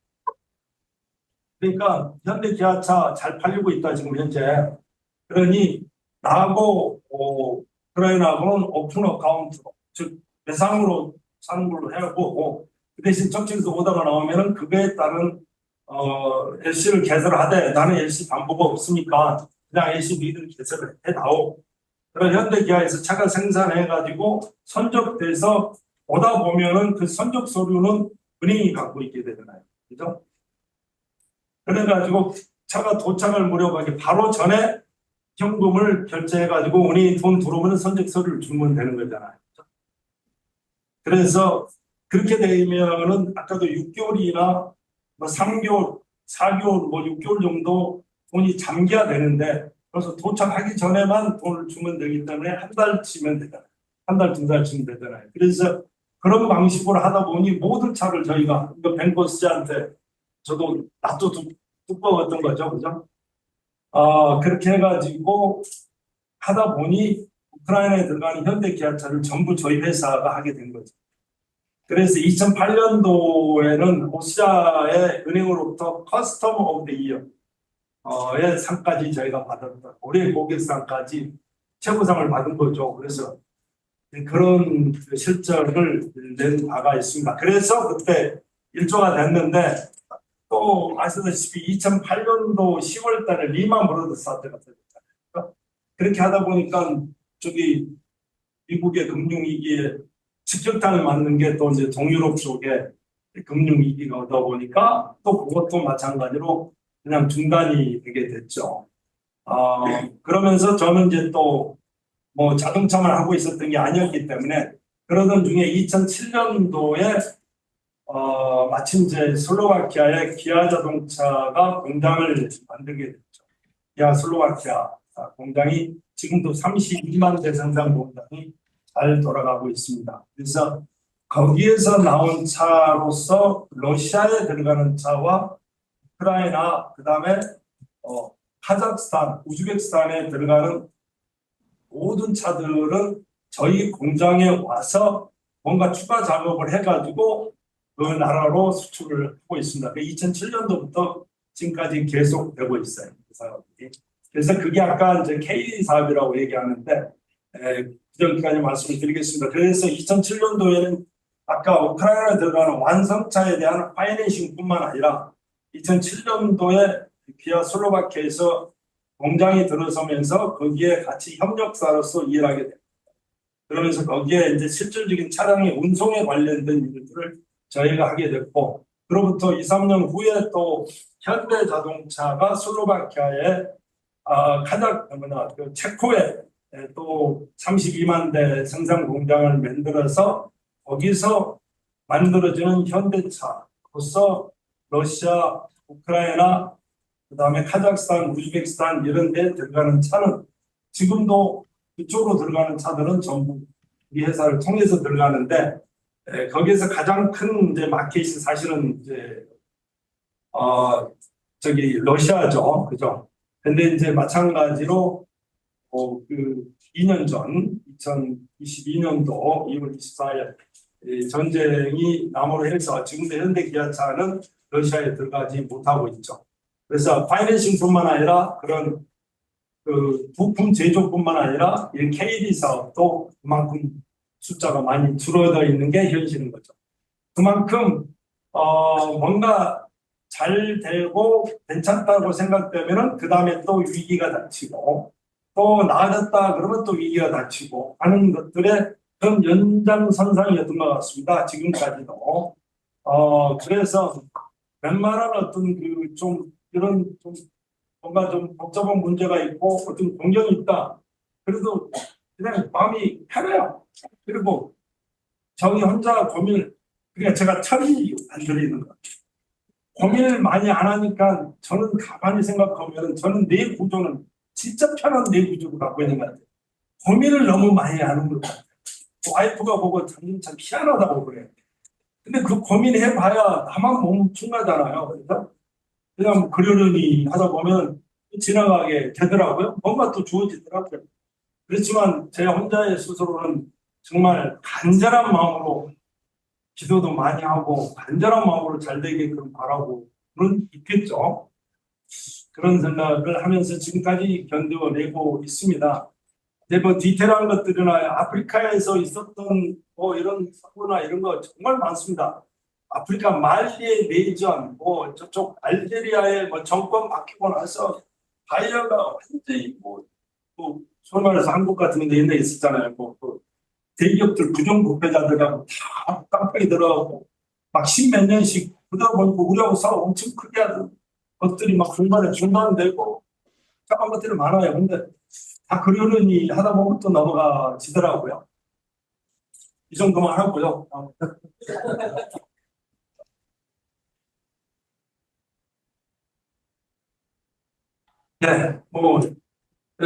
그러니까 현대 기아차 잘 팔리고 있다 지금 현재. 그러니 나하고 우크라이나하고는 오픈 어카운트로 즉 배상으로 사는 걸로 해보고 그 대신 저쪽에서 오다가 나오면은 그거에 따른 LC를 개설하되 나는 LC 담보가 없으니까 그냥 LC 니들 개설을 해다오. 그런 현대기아에서 차가 생산해가지고 선적돼서 오다 보면은 그 선적 서류는 은행이 갖고 있게 되잖아요. 그죠? 그래가지고 차가 도착을 무렵하게 바로 전에 현금을 결제해가지고 은행이 돈 들어오면 선적 서류를 주면 되는 거잖아요. 그죠? 그래서 그렇게 되면은 아까도 6개월이나 뭐 3개월, 4개월, 뭐 6개월 정도 돈이 잠겨야 되는데 그래서 도착하기 전에만 돈을 주면 되기 때문에 한 달 치면 되잖아요. 한 달, 2달 치면 되잖아요. 그래서 그런 방식으로 하다 보니 모든 차를 저희가 뱅커스한테 저도 낯도 두꺼웠던 거죠. 그죠? 그렇게 해가지고 하다 보니 우크라이나에 들어가는 현대 기아차를 전부 저희 회사가 하게 된 거죠. 그래서 2008년도에는 오스트리아의 은행으로부터 커스텀 오브 더 이어의 상까지 저희가 받았다. 올해 고객상까지 최고상을 받은 거죠. 그래서 그런 실적을 낸 바가 있습니다. 그래서 그때 1조가 됐는데 또 아시다시피 2008년도 10월 달에 리만 브러더스 사태가 터졌잖아요. 그렇게 하다 보니까 저기 미국의 금융위기에 직격탄을 맞는 게 또 이제 동유럽 쪽에 금융위기가 오다 보니까 또 그것도 마찬가지로 그냥 중단이 되게 됐죠. 그러면서 저는 이제 또 뭐 자동차만 하고 있었던 게 아니었기 때문에 그러던 중에 2007년도에 마침 이제 슬로바키아의 기아 자동차가 공장을 만들게 됐죠. 기아 슬로바키아 공장이 지금도 32만 대 생산 공장이 잘 돌아가고 있습니다. 그래서 거기에서 나온 차로서 러시아에 들어가는 차와 우크라이나 그다음에 카자흐스탄, 우즈베키스탄에 들어가는 모든 차들은 저희 공장에 와서 뭔가 추가 작업을 해가지고 그 나라로 수출을 하고 있습니다. 2007년도부터 지금까지 계속되고 있어요. 그래서 그게 아까 이제 K 사업이라고 얘기하는데 그전까지 말씀을 드리겠습니다. 그래서 2007년도에는 아까 우크라이나에 들어가는 완성차에 대한 파이낸싱뿐만 아니라 2007년도에 기아 슬로바키아에서 공장이 들어서면서 거기에 같이 협력사로서 일을 하게 됩니다. 그러면서 거기에 이제 실질적인 차량의 운송에 관련된 일들을 저희가 하게 됐고 그로부터 2, 3년 후에 또 현대자동차가 슬로바키아의 그 체코에 또 32만 대 생산 공장을 만들어서 거기서 만들어지는 현대차로서 러시아, 우크라이나, 그다음에 카자흐스탄, 우즈베키스탄 이런 데 들어가는 차는 지금도 그쪽으로 들어가는 차들은 전부 이 회사를 통해서 들어가는데 거기에서 가장 큰 이제 마켓이 사실은 이제 저기 러시아죠, 그죠? 근데 이제 마찬가지로 그 2년 전 2022년도 2월 24일 전쟁이 남으로 해서 지금도 현대 기아차는 러시아에 들어가지 못하고 있죠. 그래서 파이낸싱뿐만 아니라 그런 그 부품 제조뿐만 아니라 이 KD 사업도 그만큼 숫자가 많이 줄어들어 있는 게 현실인 거죠. 그만큼 뭔가 잘 되고 괜찮다고 생각되면은 그 다음에 또 위기가 닥치고 또 나아졌다 그러면 또 위기가 닥치고 하는 것들의 그런 연장선상이었던 것 같습니다. 지금까지도. 그래서 웬만한 어떤 그 좀 이런 좀 뭔가 좀 복잡한 문제가 있고 어떤 공정이 있다. 그래도 그냥 마음이 편해요. 그리고 저희 혼자 고민을, 그러니까 제가 철이 안 들리는 것 같아요. 고민을 많이 안 하니까 저는 가만히 생각하면 저는 내 구조는 진짜 편한 내 구조를 갖고 있는 것 같아요. 고민을 너무 많이 하는 것 같아요. 와이프가 보고 참 희한하다고 그래요. 근데 그 고민해봐야 나만 멍청하잖아요. 그래서 그냥 뭐 그러려니 하다 보면 지나가게 되더라고요. 뭔가 또 주어지더라고요. 그렇지만 제 혼자의 스스로는 정말 간절한 마음으로 기도도 많이 하고 간절한 마음으로 잘 되게끔 바라고는 있겠죠. 그런 생각을 하면서 지금까지 견뎌내고 있습니다. 뭐 디테일한 것들이나 아프리카에서 있었던 뭐 이런 사고나 이런 거 정말 많습니다. 아프리카 말리의 내전, 뭐 저쪽 알제리아의 뭐 정권 바뀌고 나서 바이어가 완전히 뭐 소위 말해서 한국 같은 데 옛날에 있었잖아요. 뭐 대기업들 부정부패자들하고 다 깜빡이 들어가고 막 십몇 년씩 그러다 보니까 우리하고 싸워 엄청 크게 하던 것들이 막 중단되고 작은 것들이 많아요. 근데 다 그러려니 하다 보면 또 넘어가지더라고요. 이 정도만 하고요. 네, 뭐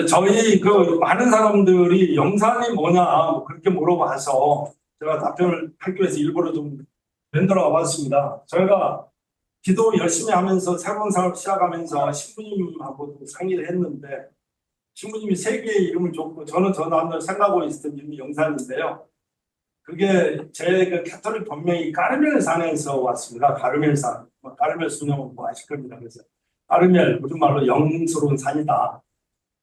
저희 그 많은 사람들이 영상이 뭐냐 뭐 그렇게 물어봐서 제가 답변을 하기 위해서 일부러 좀 만들어 봤습니다. 저희가 기도 열심히 하면서 새로운 사업 시작하면서 신부님하고도 상의를 했는데 신부님이 세 개의 이름을 줬고 저는 저 나름대로 생각하고 있었던 이름이 영산인데요. 그게 제 그 가톨릭 본명이 까르멜산에서 왔습니다. 까르멜산, 까르멜 수녀는 뭐 아실 겁니다. 그래서 까르멜 우리말로 영스러운 산이다.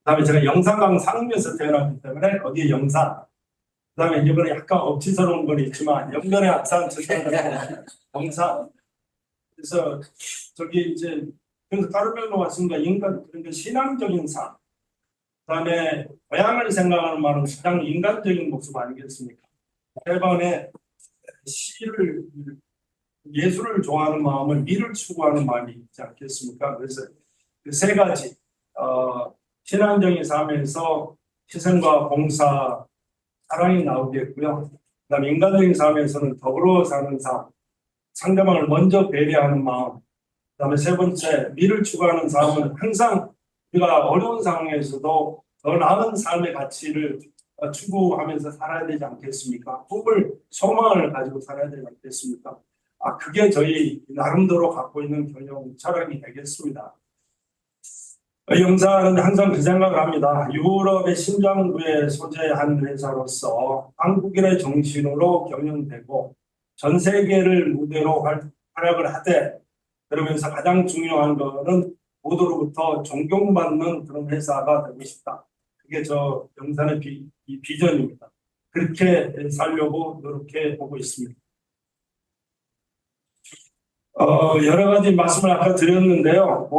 그다음에 제가 영산강 상류에서 태어났기 때문에 거기에 영산. 그다음에 이번에 약간 억지스러운 건 있지만 영변의 앞산 영산. 그래서 저기 이제 그래서 까르멜로 왔으니까 인간 그러니까 신앙적인 산. 그다음에 고향을 생각하는 말은 가장 인간적인 모습 아니겠습니까? 대반에 시를 예술을 좋아하는 마음을 미를 추구하는 마음이 있지 않겠습니까? 그래서 그 세 가지 신앙적인 삶에서 희생과 봉사, 사랑이 나오겠고요. 그다음에 인간적인 삶에서는 더불어 사는 삶, 상대방을 먼저 배려하는 마음. 그다음에 세 번째 미를 추구하는 삶은 항상 우리가 어려운 상황에서도 더 나은 삶의 가치를 추구하면서 살아야 되지 않겠습니까? 꿈을, 소망을 가지고 살아야 되지 않겠습니까? 그게 저희 나름대로 갖고 있는 경영 철학이 되겠습니다. 영사는 항상 그 생각을 합니다. 유럽의 심장부에 소재한 회사로서 한국인의 정신으로 경영되고 전 세계를 무대로 활약을 하되 그러면서 가장 중요한 거는 모두로부터 존경받는 그런 회사가 되고 싶다. 그게 저 영산의 비전입니다. 그렇게 살려고 노력해 보고 있습니다. 여러 가지 말씀을 아까 드렸는데요.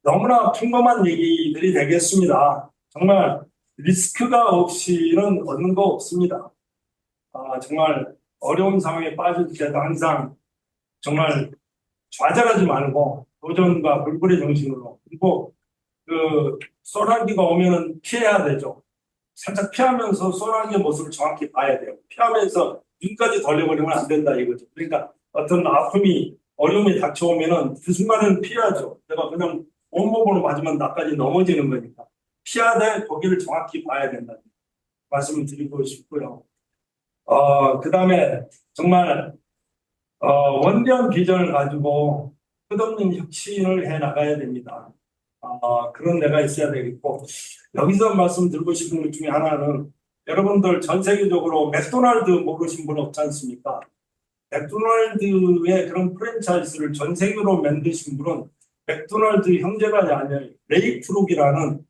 너무나 평범한 얘기들이 되겠습니다. 정말 리스크가 없이는 얻는 거 없습니다. 정말 어려운 상황에 빠질 때도 항상 정말 좌절하지 말고 도전과 불굴의 정신으로, 그리고 그 소나기가 오면은 피해야 되죠. 살짝 피하면서 소나기의 모습을 정확히 봐야 돼요. 피하면서 눈까지 돌려버리면 안 된다 이거죠. 그러니까 어떤 아픔이 어려움이 닥쳐오면은 그 순간은 피해야죠. 내가 그냥 온몸으로 맞으면 나까지 넘어지는 거니까 피하되 거기를 정확히 봐야 된다 말씀을 드리고 싶고요. 그다음에 정말 원대한 비전을 가지고 끝없는 혁신을 해 나가야 됩니다. 그런 데가 있어야 되겠고, 여기서 말씀드리고 싶은 것 중에 하나는, 여러분들 전 세계적으로 맥도날드 모르신 분 없지 않습니까? 맥도날드의 그런 프랜차이즈를 전 세계로 만드신 분은 맥도날드 형제가 아니라 레이 크룩이라는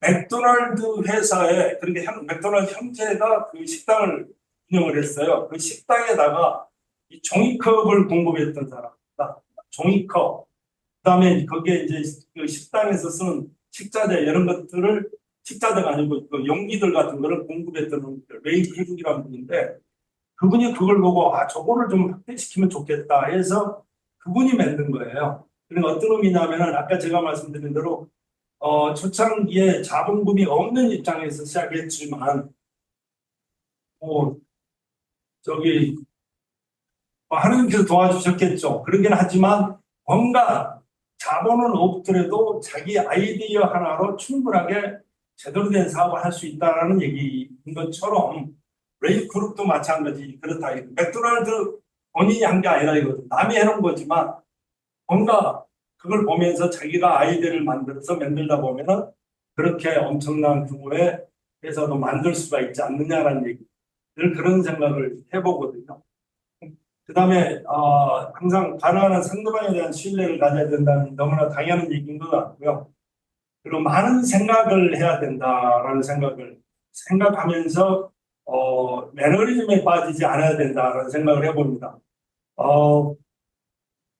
맥도날드 회사에, 그러니까 맥도날드 형제가 그 식당을 운영을 했어요. 그 식당에다가 이 종이컵을 공급했던 사람입니다. 종이컵. 그다음에 거기에 이제 그 식당에서 쓰는 식자재 이런 것들을, 식자재가 아니고 그 용기들 같은 거를 공급했던 레이 크룩이라는 분인데, 그분이 그걸 보고 저거를 좀 확대시키면 좋겠다 해서 그분이 만든 거예요. 그러니까 어떤 의미냐면은 아까 제가 말씀드린 대로 초창기에 자본금이 없는 입장에서 시작했지만 저기 하나님께서 도와주셨겠죠. 그러긴 하지만 뭔가 자본은 없더라도 자기 아이디어 하나로 충분하게 제대로 된 사업을 할 수 있다는 얘기인 것처럼 레이 그룹도 마찬가지 그렇다. 맥도날드 본인이 한 게 아니라 이거 남이 해놓은 거지만 뭔가 그걸 보면서 자기가 아이디어를 만들어서 만들다 보면은 그렇게 엄청난 규모의 회사도 만들 수가 있지 않느냐라는 얘기. 늘 그런 생각을 해보거든요. 그다음에 항상 가능한 상대방에 대한 신뢰를 가져야 된다는 너무나 당연한 얘기인 것 같고요. 그리고 많은 생각을 해야 된다라는 생각을 생각하면서 매너리즘에 빠지지 않아야 된다라는 생각을 해봅니다.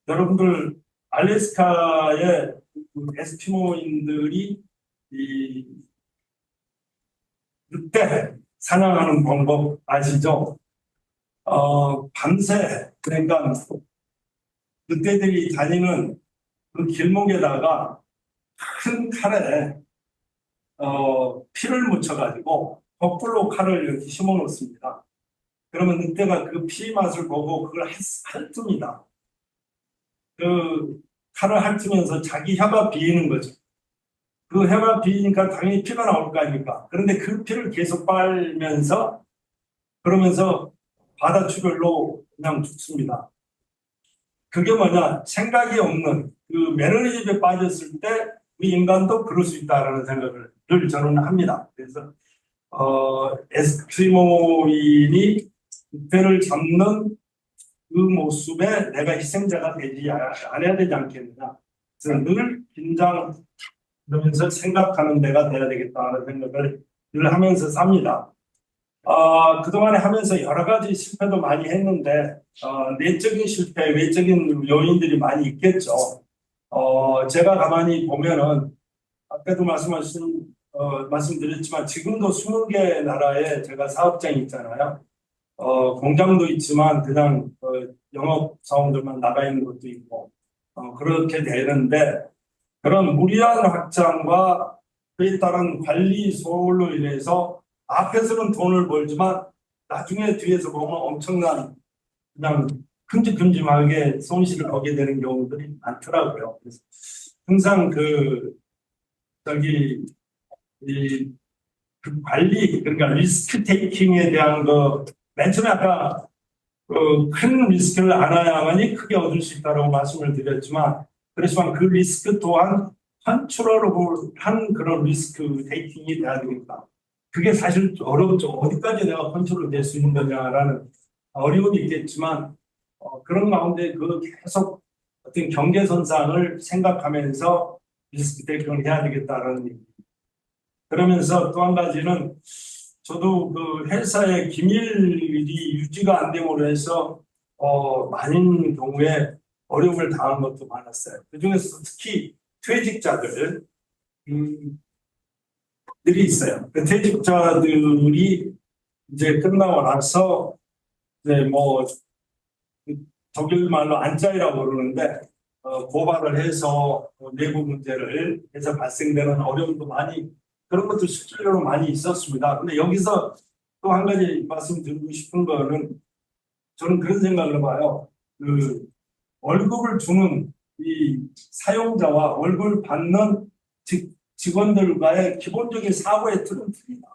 여러분들 알래스카의 그 에스키모인들이 이 늑대 사냥하는 방법 아시죠? 밤새, 그러니까 늑대들이 다니는 그 길목에다가 큰 칼에 피를 묻혀가지고 거꾸로 칼을 이렇게 심어 놓습니다. 그러면 늑대가 그 피 맛을 보고 그걸 핥습니다. 그 칼을 핥으면서 자기 혀가 비이는 거죠. 그 혀가 비이니까 당연히 피가 나올 거 아닙니까? 그런데 그 피를 계속 빨면서 그러면서 바다 출혈로 그냥 죽습니다. 그게 뭐냐? 생각이 없는 그 매너리즘에 빠졌을 때 우리 인간도 그럴 수 있다라는 생각을 늘 저는 합니다. 그래서 에스키모인이 늑대를 잡는 그 모습에 내가 희생자가 되지 않아야 되지 않겠느냐. 그래서 늘 긴장하면서 생각하는 내가 돼야 되겠다는 생각을 늘 하면서 삽니다. 그동안에 하면서 여러 가지 실패도 많이 했는데, 내적인 실패, 외적인 요인들이 많이 있겠죠. 제가 가만히 보면은, 아까도 말씀드렸지만, 지금도 20개 나라에 제가 사업장이 있잖아요. 공장도 있지만, 그냥, 영업 사원들만 나가 있는 것도 있고, 그렇게 되는데, 그런 무리한 확장과 그에 따른 관리 소홀로 인해서 앞에서는 돈을 벌지만 나중에 뒤에서 보면 엄청난 그냥 큼직큼직하게 손실을 보게 되는 경우들이 많더라고요. 그래서 항상 그 관리, 그러니까 리스크 테이킹에 대한 맨 처음에 아까 큰 리스크를 안아야만이 크게 얻을 수 있다고 말씀을 드렸지만, 그렇지만 그 리스크 또한 컨트롤한 그런 리스크 테이킹이 돼야 되겠다. 그게 사실 어렵죠. 어디까지 내가 컨트롤 될 수 있는 거냐라는 어려움이 있겠지만, 그런 가운데 계속 어떤 경계선상을 생각하면서 리스크 테이킹을 해야 되겠다라는 얘기. 그러면서 또 한 가지는 저도 그 회사의 기밀이 유지가 안 됨으로 해서 많은 경우에 어려움을 당한 것도 많았어요. 그중에서 특히 퇴직자들 들이 있어요. 그 퇴직자들이 이제 끝나고 나서 이제 독일 말로 안짜이라고 그러는데 고발을 해서 내부 문제를 해서 발생되는 어려움도 많이 그런 것도 실질적으로 많이 있었습니다. 근데 여기서 또 한 가지 말씀드리고 싶은 거는 저는 그런 생각을 해봐요. 그 월급을 주는 이 사용자와 월급을 받는 직원들과의 기본적인 사고의 틀은 틀리다.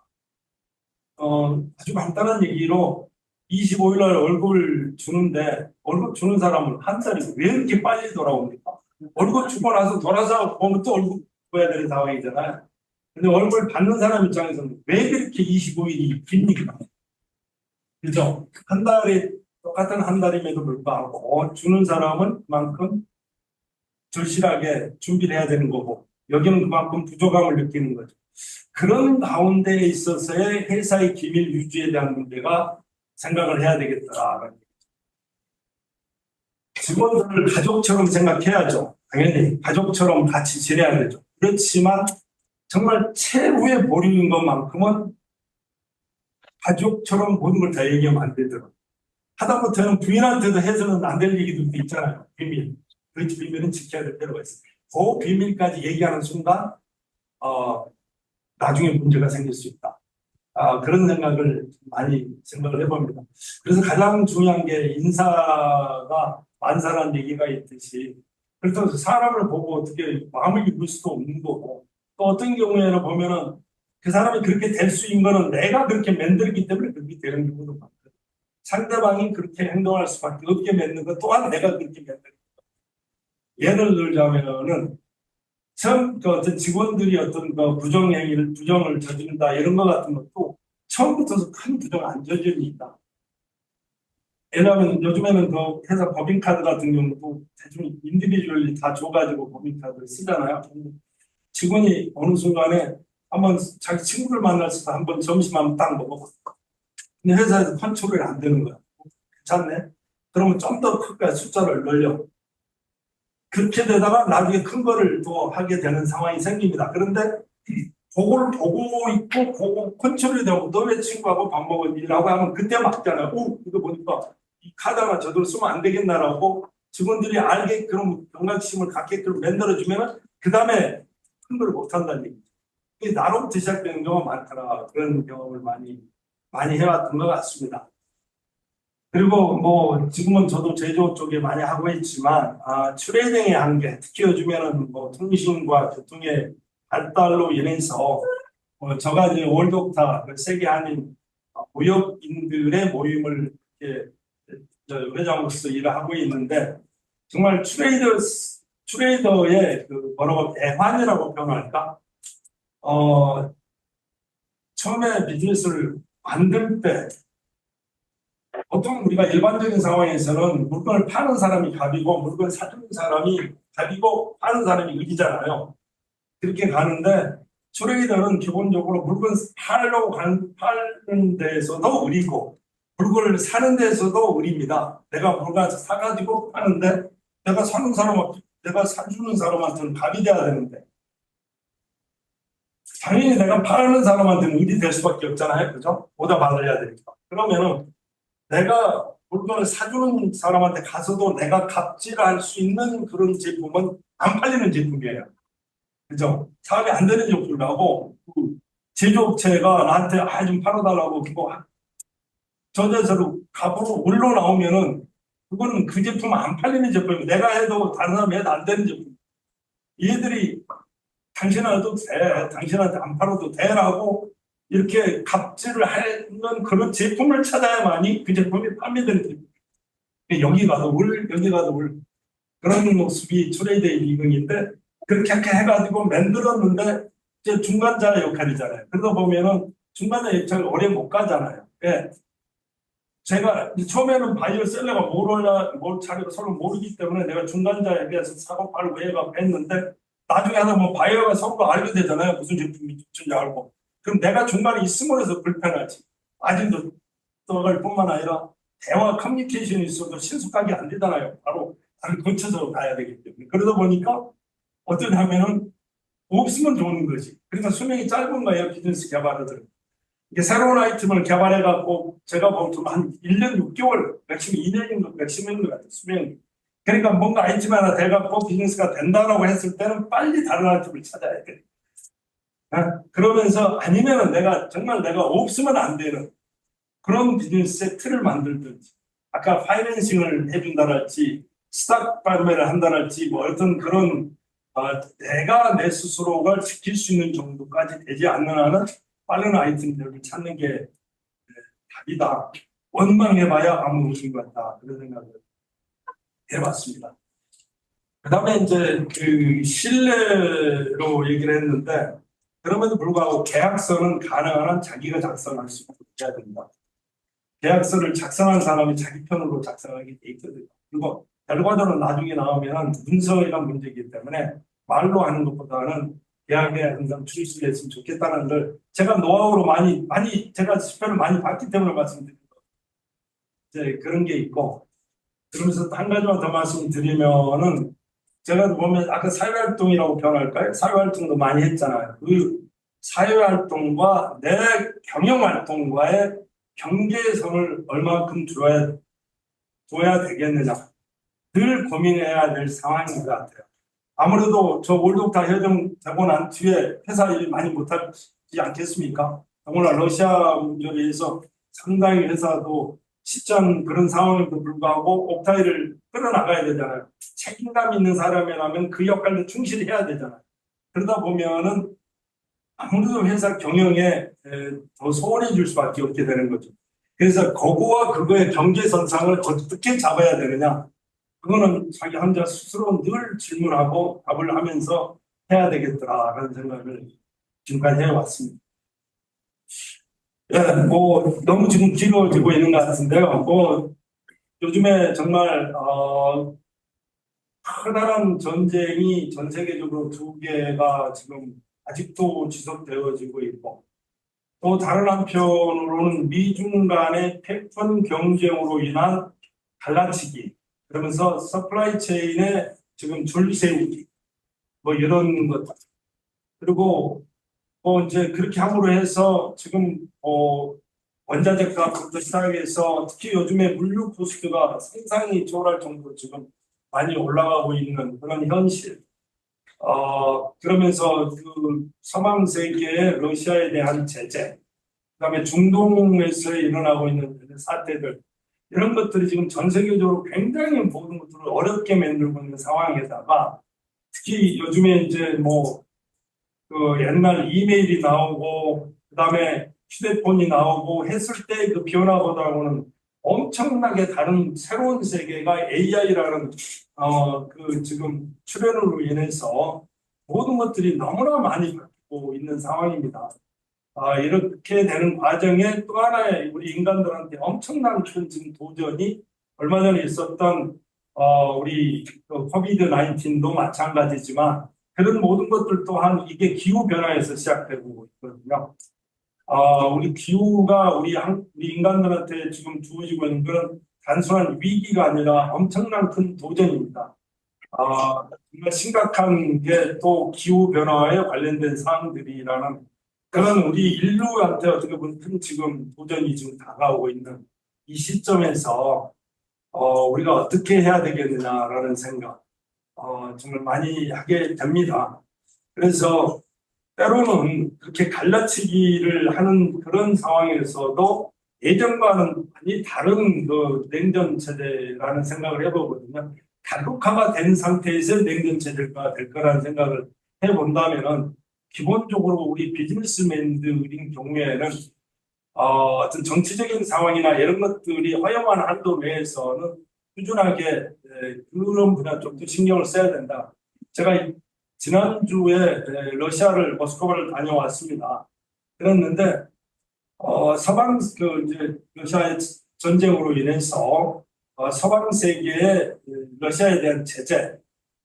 아주 간단한 얘기로 25일 날 월급을 주는데 월급 주는 사람은 한 달이 왜 이렇게 빨리 돌아옵니까? 월급 주고 나서 돌아서 보면 또 월급 줘야 되는 상황이잖아요. 근데 월급을 받는 사람 입장에서는 왜 그렇게 25일이 깁니까? 그죠? 한 달에 똑같은 한 달임에도 불구하고 주는 사람은 그만큼 절실하게 준비를 해야 되는 거고 여기는 그만큼 부족함을 느끼는 거죠. 그런 가운데에 있어서의 회사의 기밀 유지에 대한 문제가 생각을 해야 되겠다라는 얘기죠. 직원들을 가족처럼 생각해야죠. 당연히 가족처럼 같이 지내야 되죠. 그렇지만 정말 최후의 보류인 것만큼은 가족처럼 모든 걸 다 얘기하면 안 되더라고요. 하다못해는 부인한테도 해서는 안 될 얘기들도 있잖아요. 비밀. 그 비밀은 지켜야 될 필요가 있어요. 그 비밀까지 얘기하는 순간 나중에 문제가 생길 수 있다. 그런 생각을 많이 생각을 해봅니다. 그래서 가장 중요한 게 인사가 만사라는 얘기가 있듯이 그래서 사람을 보고 어떻게 마음을 읽을 수도 없는 거고 또 어떤 경우에는 보면은 그 사람이 그렇게 될 수 있는 거는 내가 그렇게 만들기 때문에 그렇게 되는 경우도 많거든요. 상대방이 그렇게 행동할 수밖에 없게 만든 것 또한 내가 그렇게 만든 것. 예를 들자면은 처음 그 어떤 직원들이 어떤 그 부정을 저지른다 이런 것 같은 것도 처음부터 큰 부정 안 저지르니까. 왜냐하면 요즘에는 그 회사 법인카드 같은 경우도 대충 인디비주얼리 다 줘가지고 법인카드를 쓰잖아요. 직원이 어느 순간에 한번 자기 친구를 만났을 때 한번 점심 한번 딱 먹어봤어. 근데 회사에서 컨트롤이 안 되는 거야. 괜찮네? 그러면 좀 더 크게 숫자를 늘려. 그렇게 되다가 나중에 큰 거를 또 하게 되는 상황이 생깁니다. 그런데 그걸 보고 있고 그거 컨트롤이 되고 너 왜 친구하고 밥 먹었니라고 하면 그때 막잖아요. 이거 보니까 이 카드 하나 저대로 쓰면 안 되겠나라고 직원들이 알게 그런 경각심을 갖게끔 만들어주면 그 다음에 큰 걸 못한다는 얘기죠. 이게 나로부터 시작되는 경우가 많더라. 그런 경험을 많이 해왔던 것 같습니다. 그리고 뭐 지금은 저도 제조 쪽에 많이 하고 있지만 트레이딩의 한계, 특히 요즘에는 뭐 통신과 교통의 발달로 인해서 저가 이제 월드옥타 세계 한인 무역인들의 모임을 이렇게 회장으로서 일을 하고 있는데 정말 트레이더의 그 뭐라고 애환이라고 표현할까? 처음에 비즈니스를 만들 때 보통 우리가 일반적인 상황에서는 물건을 파는 사람이 갑이고 물건을 사주는 사람이 갑이고 파는 사람이 을이잖아요. 그렇게 가는데 트레이더는 기본적으로 물건 파는 데에서도 을이고 물건을 사는 데에서도 을입니다. 내가 물건을 사가지고 파는데 내가 사주는 사람한테는 갑이 돼야 되는데 당연히 내가 파는 사람한테는 을이 될 수밖에 없잖아요. 그죠? 보다 받아야 되니까. 그러면은 내가 물건을 사주는 사람한테 가서도 내가 갑질할 수 있는 그런 제품은 안 팔리는 제품이에요. 그죠? 사업이 안 되는 제품이라고 제조업체가 나한테 좀 팔아달라고 그거 저자서로 갑으로 올라 나오면은 그거는 그 제품은 안 팔리는 제품이에요. 내가 해도 다른 사람이 해도 안 되는 제품. 얘들이 당신한테도 돼, 당신한테 안 팔아도 돼라고 이렇게 갑질을 하는 그런 제품을 찾아야만이 그 제품이 판매되는 제품. 여기 가도 여기 가도 그런 모습이 트레이드의 미경인데 그렇게 해가지고 만들었는데 이제 중간자 역할이잖아요. 그러다 보면은 중간자 역할을 오래 못 가잖아요. 예. 제가 처음에는 바이오 셀러가 뭘 차려도 서로 모르기 때문에 내가 중간자에 대해서 사고 팔고 해가지고 했는데 나중에 하다 보면 바이오가 서로 알게 되잖아요. 무슨 제품이 좋은지 알고. 그럼 내가 중간에 있음으로 해서 불편하지. 아직도 떠갈 뿐만 아니라 대화 커뮤니케이션이 있어도 신속하게 안 되잖아요. 바로 나를 거쳐서 가야 되기 때문에. 그러다 보니까 어떠냐면은 없으면 좋은 거지. 그러니까 수명이 짧은 거예요. 비즈니스 개발은. 이게 새로운 아이템을 개발해갖고 제가 보통 한 1년 6개월, 맥시멈 2년 정도, 맥시멈인 것 같아요. 수명. 그러니까 뭔가 아이템 하나 돼갖고 비즈니스가 된다라고 했을 때는 빨리 다른 아이템을 찾아야 돼. 그러면서 아니면은 정말 내가 없으면 안 되는 그런 비즈니스의 틀을 만들든지, 아까 파이낸싱을 해준다랄지, 스탁 발매를 한다랄지, 뭐 어떤 그런 내가 내 스스로가 지킬 수 있는 정도까지 되지 않는 한은 빠른 아이템들을 찾는 게 답이다. 원망해봐야 아무 의미 같다. 그런 생각을 해봤습니다. 그 다음에 이제 그 신뢰로 얘기를 했는데, 그럼에도 불구하고 계약서는 가능한 한 자기가 작성할 수 있도록 해야 된다. 계약서를 작성한 사람이 자기 편으로 작성하게 돼 있거든요. 그리고 결과적으로 나중에 나오면 문서가 문제이기 때문에 말로 하는 것보다는 계약에 항상 출시를 했으면 좋겠다는 걸 제가 노하우로 많이 제가 실패를 많이 봤기 때문에 말씀드립니다. 이제 그런 게 있고, 그러면서 한 가지만 더 말씀드리면은, 제가 보면 아까 사회활동이라고 표현할까요? 사회활동도 많이 했잖아요. 그 사회활동과 내 경영활동과의 경계선을 얼마만큼 둬야 되겠느냐, 늘 고민해야 될 상황인 것 같아요. 아무래도 저 올독타 해정되고 난 뒤에 회사 일 많이 못하지 않겠습니까? 더구나 러시아 문제에 의해서 상당히 회사도 시점 그런 상황에도 불구하고 옥타이를 끌어나가야 되잖아요. 책임감 있는 사람이라면 그 역할도 충실히 해야 되잖아요. 그러다 보면은 아무래도 회사 경영에 더 소홀해질 수밖에 없게 되는 거죠. 그래서 그거와 그거의 경계선상을 어떻게 잡아야 되느냐, 그거는 자기 혼자 스스로 늘 질문하고 답을 하면서 해야 되겠더라라는 생각을 지금까지 해왔습니다. 예, 뭐 너무 지금 길어지고 있는 것 같은데요. 뭐 요즘에 정말 커다란 전쟁이 전 세계적으로 두 개가 지금 아직도 지속되어지고 있고, 또 다른 한편으로는 미중 간의 패권 경쟁으로 인한 갈라치기, 그러면서 서플라이 체인의 지금 줄 세우기, 뭐 이런 것, 그리고 뭐 이제 그렇게 함으로 해서 지금 원자재 값부터 시작해서 특히 요즘에 물류 코스트가 상상이 초월할 정도로 지금 많이 올라가고 있는 그런 현실. 그러면서 그 서방 세계의 러시아에 대한 제재, 그다음에 중동에서 일어나고 있는 사태들, 이런 것들이 지금 전 세계적으로 굉장히 모든 것들을 어렵게 만들고 있는 상황에다가, 특히 요즘에 이제 뭐 그 옛날 이메일이 나오고 그다음에 휴대폰이 나오고 했을 때 그 변화보다는 엄청나게 다른 새로운 세계가 AI라는 그 지금 출현으로 인해서 모든 것들이 너무나 많이 바뀌고 있는 상황입니다. 이렇게 되는 과정에 또 하나의 우리 인간들한테 엄청난 큰 지금 도전이, 얼마 전에 있었던 우리 코비드 19도 마찬가지지만, 그런 모든 것들 또한 이게 기후 변화에서 시작되고 있거든요. 우리 기후가 우리 인간들한테 지금 주어지고 있는 그런 단순한 위기가 아니라 엄청난 큰 도전입니다. 정말 심각한 게 또 기후 변화에 관련된 사항들이라는 그런 우리 인류한테 어떻게 보면 큰 지금 도전이 지금 다가오고 있는 이 시점에서 우리가 어떻게 해야 되겠느냐라는 생각 정말 많이 하게 됩니다. 그래서 때로는 그렇게 갈라치기를 하는 그런 상황에서도 예전과는 많이 다른 그 냉전 체제라는 생각을 해보거든요. 다국화가 된 상태에서 냉전 체제가 될 거라는 생각을 해본다면은, 기본적으로 우리 비즈니스맨들인 경우에는 어떤 정치적인 상황이나 이런 것들이 허용한 한도 내에서는 꾸준하게 그런 분야 좀 더 신경을 써야 된다. 제가 지난주에 러시아를 모스크바를 다녀왔습니다. 그랬는데 서방 그 이제 러시아의 전쟁으로 인해서 서방 세계의 러시아에 대한 제재,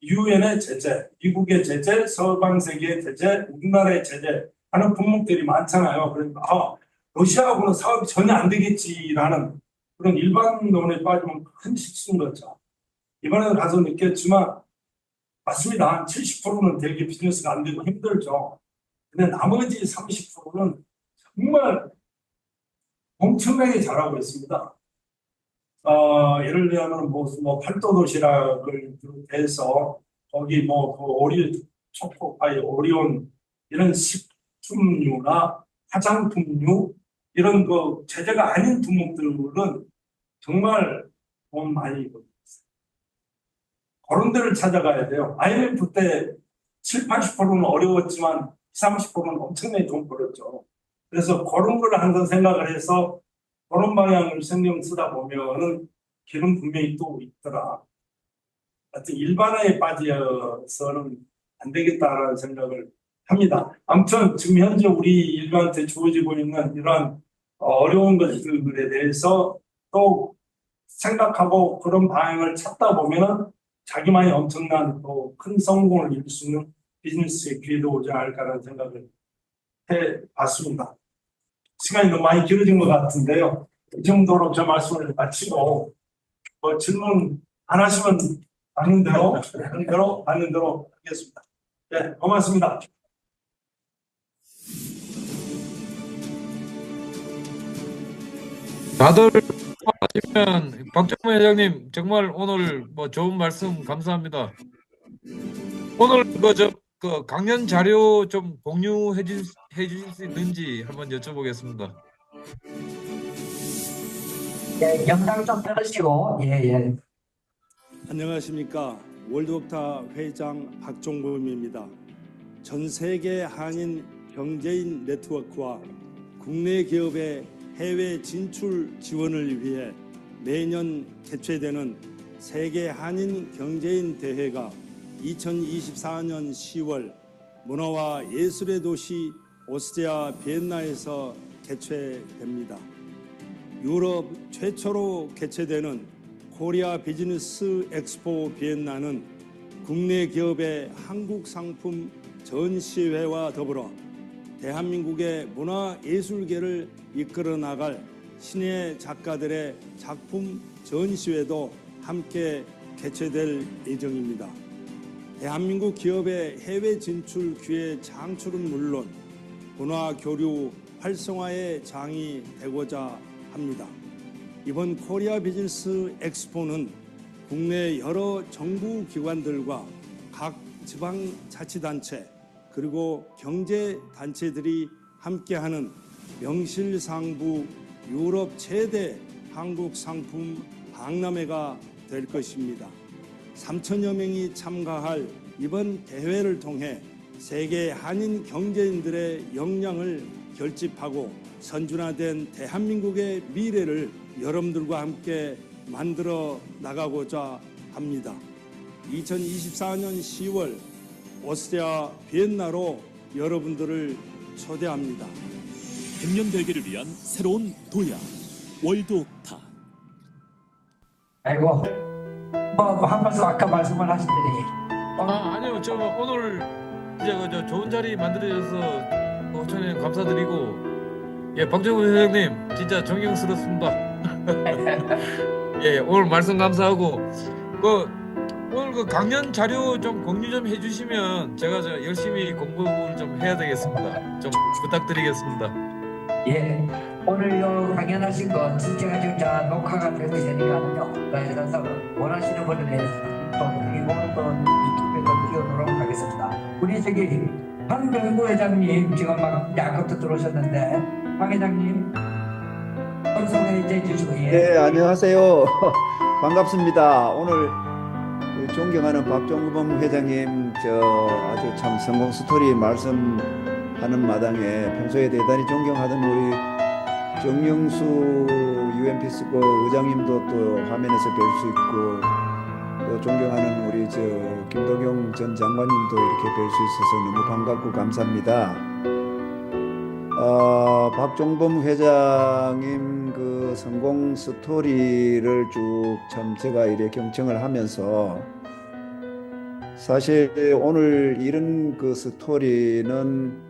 유엔의 제재, 미국의 제재, 서방 세계의 제재, 우리나라의 제재 하는 품목들이 많잖아요. 그러니까 러시아하고는 사업이 전혀 안 되겠지라는 그런 일반론에 빠지면 큰 실수인 거죠. 이번에 가서 느꼈지만 맞습니다. 70%는 되게 비즈니스가 안 되고 힘들죠. 근데 나머지 30%는 정말 엄청나게 잘하고 있습니다. 예를 들면 뭐 팔도 도시락을 비롯해서 거기 뭐그 초코파이, 오리온 이런 식품류나 화장품류 이런 그 제재가 아닌 품목들은 정말 돈 많이 벌었어요. 그런 데를 찾아가야 돼요. IMF 때 7, 80%는 어려웠지만 30%는 엄청나게 돈 벌었죠. 그래서 그런 걸 항상 생각을 해서 그런 방향을 신경 쓰다 보면은 길은 분명히 또 있더라. 하여튼 일반화에 빠져서는 안 되겠다라는 생각을 합니다. 아무튼 지금 현재 우리 인류한테 주어지고 있는 이러한 어려운 것들에 대해서 또 생각하고 그런 방향을 찾다 보면은 자기만이 엄청난 또 큰 성공을 이룰 수 있는 비즈니스의 기회도 오지 않을까라는 생각을 해봤습니다. 시간이 너무 많이 길어진 것 같은데요. 이 정도로 저 말씀을 마치고 뭐 질문 안 하시면 받는 대로 하겠습니다. 네, 고맙습니다. 다들 하시면 박정무 회장님 정말 오늘 뭐 좋은 말씀 감사합니다. 오늘 그 강연 자료 좀 공유해 주실 수 있는지 한번 여쭤보겠습니다. 예, 영상 좀 들으시고, 예. 안녕하십니까. 월드옥타 회장 박종범입니다. 전 세계 한인 경제인 네트워크와 국내 기업의 해외 진출 지원을 위해 매년 개최되는 세계 한인 경제인 대회가 2024년 10월 문화와 예술의 도시 오스트리아 비엔나에서 개최됩니다. 유럽 최초로 개최되는 코리아 비즈니스 엑스포 비엔나는 국내 기업의 한국 상품 전시회와 더불어 대한민국의 문화예술계를 이끌어 나갈 신예 작가들의 작품 전시회도 함께 개최될 예정입니다. 대한민국 기업의 해외 진출 기회 창출은 물론 문화 교류 활성화의 장이 되고자 합니다. 이번 코리아 비즈니스 엑스포는 국내 여러 정부 기관들과 각 지방자치단체 그리고 경제단체들이 함께하는 명실상부 유럽 최대 한국 상품 박람회가 될 것입니다. 3천여 명이 참가할 이번 대회를 통해 세계 한인 경제인들의 역량을 결집하고 선진화된 대한민국의 미래를 여러분들과 함께 만들어 나가고자 합니다. 2024년 10월 오스트리아 비엔나로 여러분들을 초대합니다. 100년 대계를 위한 새로운 도약 월드옥타. 아이고, 한 말씀 아까 말씀을 하시더니. 아니요, 저 오늘 이제 저 좋은 자리 만들어줘서 호천에 감사드리고, 예, 박정우 회장님 진짜 존경스럽습니다. 예, 오늘 말씀 감사하고 오늘 그 강연 자료 좀 공유 좀 해주시면 제가 열심히 공부를 좀 해야 되겠습니다. 좀 부탁드리겠습니다. 예, 오늘 요 강연하신 거 진짜 지금 녹화가 되고 있으니까요. 그래서 원하시는 분에 대해서 또 그리고 또 유튜브에도 띄워놓도록 하겠습니다. 우리 저기 황병구 회장님 지금 막 아까부터 들어오셨는데 황 회장님 소개 이제 해주시고. 네, 안녕하세요. 반갑습니다. 오늘 존경하는 박종범 회장님 아주 참 성공 스토리 말씀하는 마당에 평소에 대단히 존경하던 우리 정영수 UNPS고 의장님도 또 화면에서 뵐 수 있고 또 존경하는 우리 김동영 전 장관님도 이렇게 뵐 수 있어서 너무 반갑고 감사합니다. 박종범 회장님 그 성공 스토리를 쭉 참 제가 이렇게 경청을 하면서 사실 오늘 이런 그 스토리는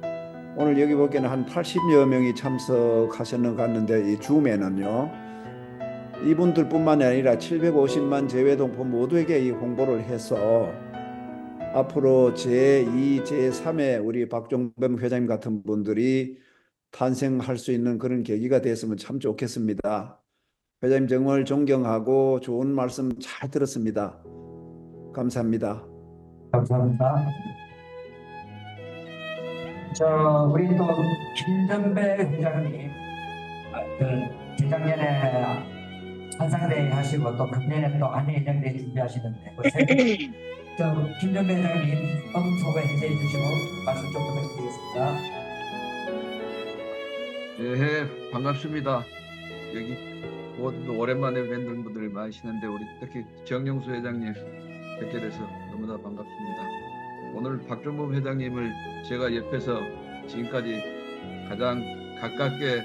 오늘 여기 보기에는 한 80여 명이 참석하셨는 것 같는데 이 줌에는요 이분들뿐만이 아니라 750만 재외동포 모두에게 이 홍보를 해서 앞으로 제2, 제3의 우리 박종범 회장님 같은 분들이 탄생할 수 있는 그런 계기가 됐으면 참 좋겠습니다. 회장님 정말 존경하고 좋은 말씀 잘 들었습니다. 감사합니다. 감사합니다. 우리 또 김전배 회장님, 재작년에 한상대회 하시고 또 금년에 또 한해회장대회 준비하시는데 김전배 회장님 소개 해제해 주시고 말씀 좀 부탁드리겠습니다. 네, 반갑습니다. 여기 모두 오랜만에 뵙는 분들 많으시는데 우리 특히 정영수 회장님 뵙게 돼서 너무나 반갑습니다. 오늘 박종범 회장님을 제가 옆에서 지금까지 가장 가깝게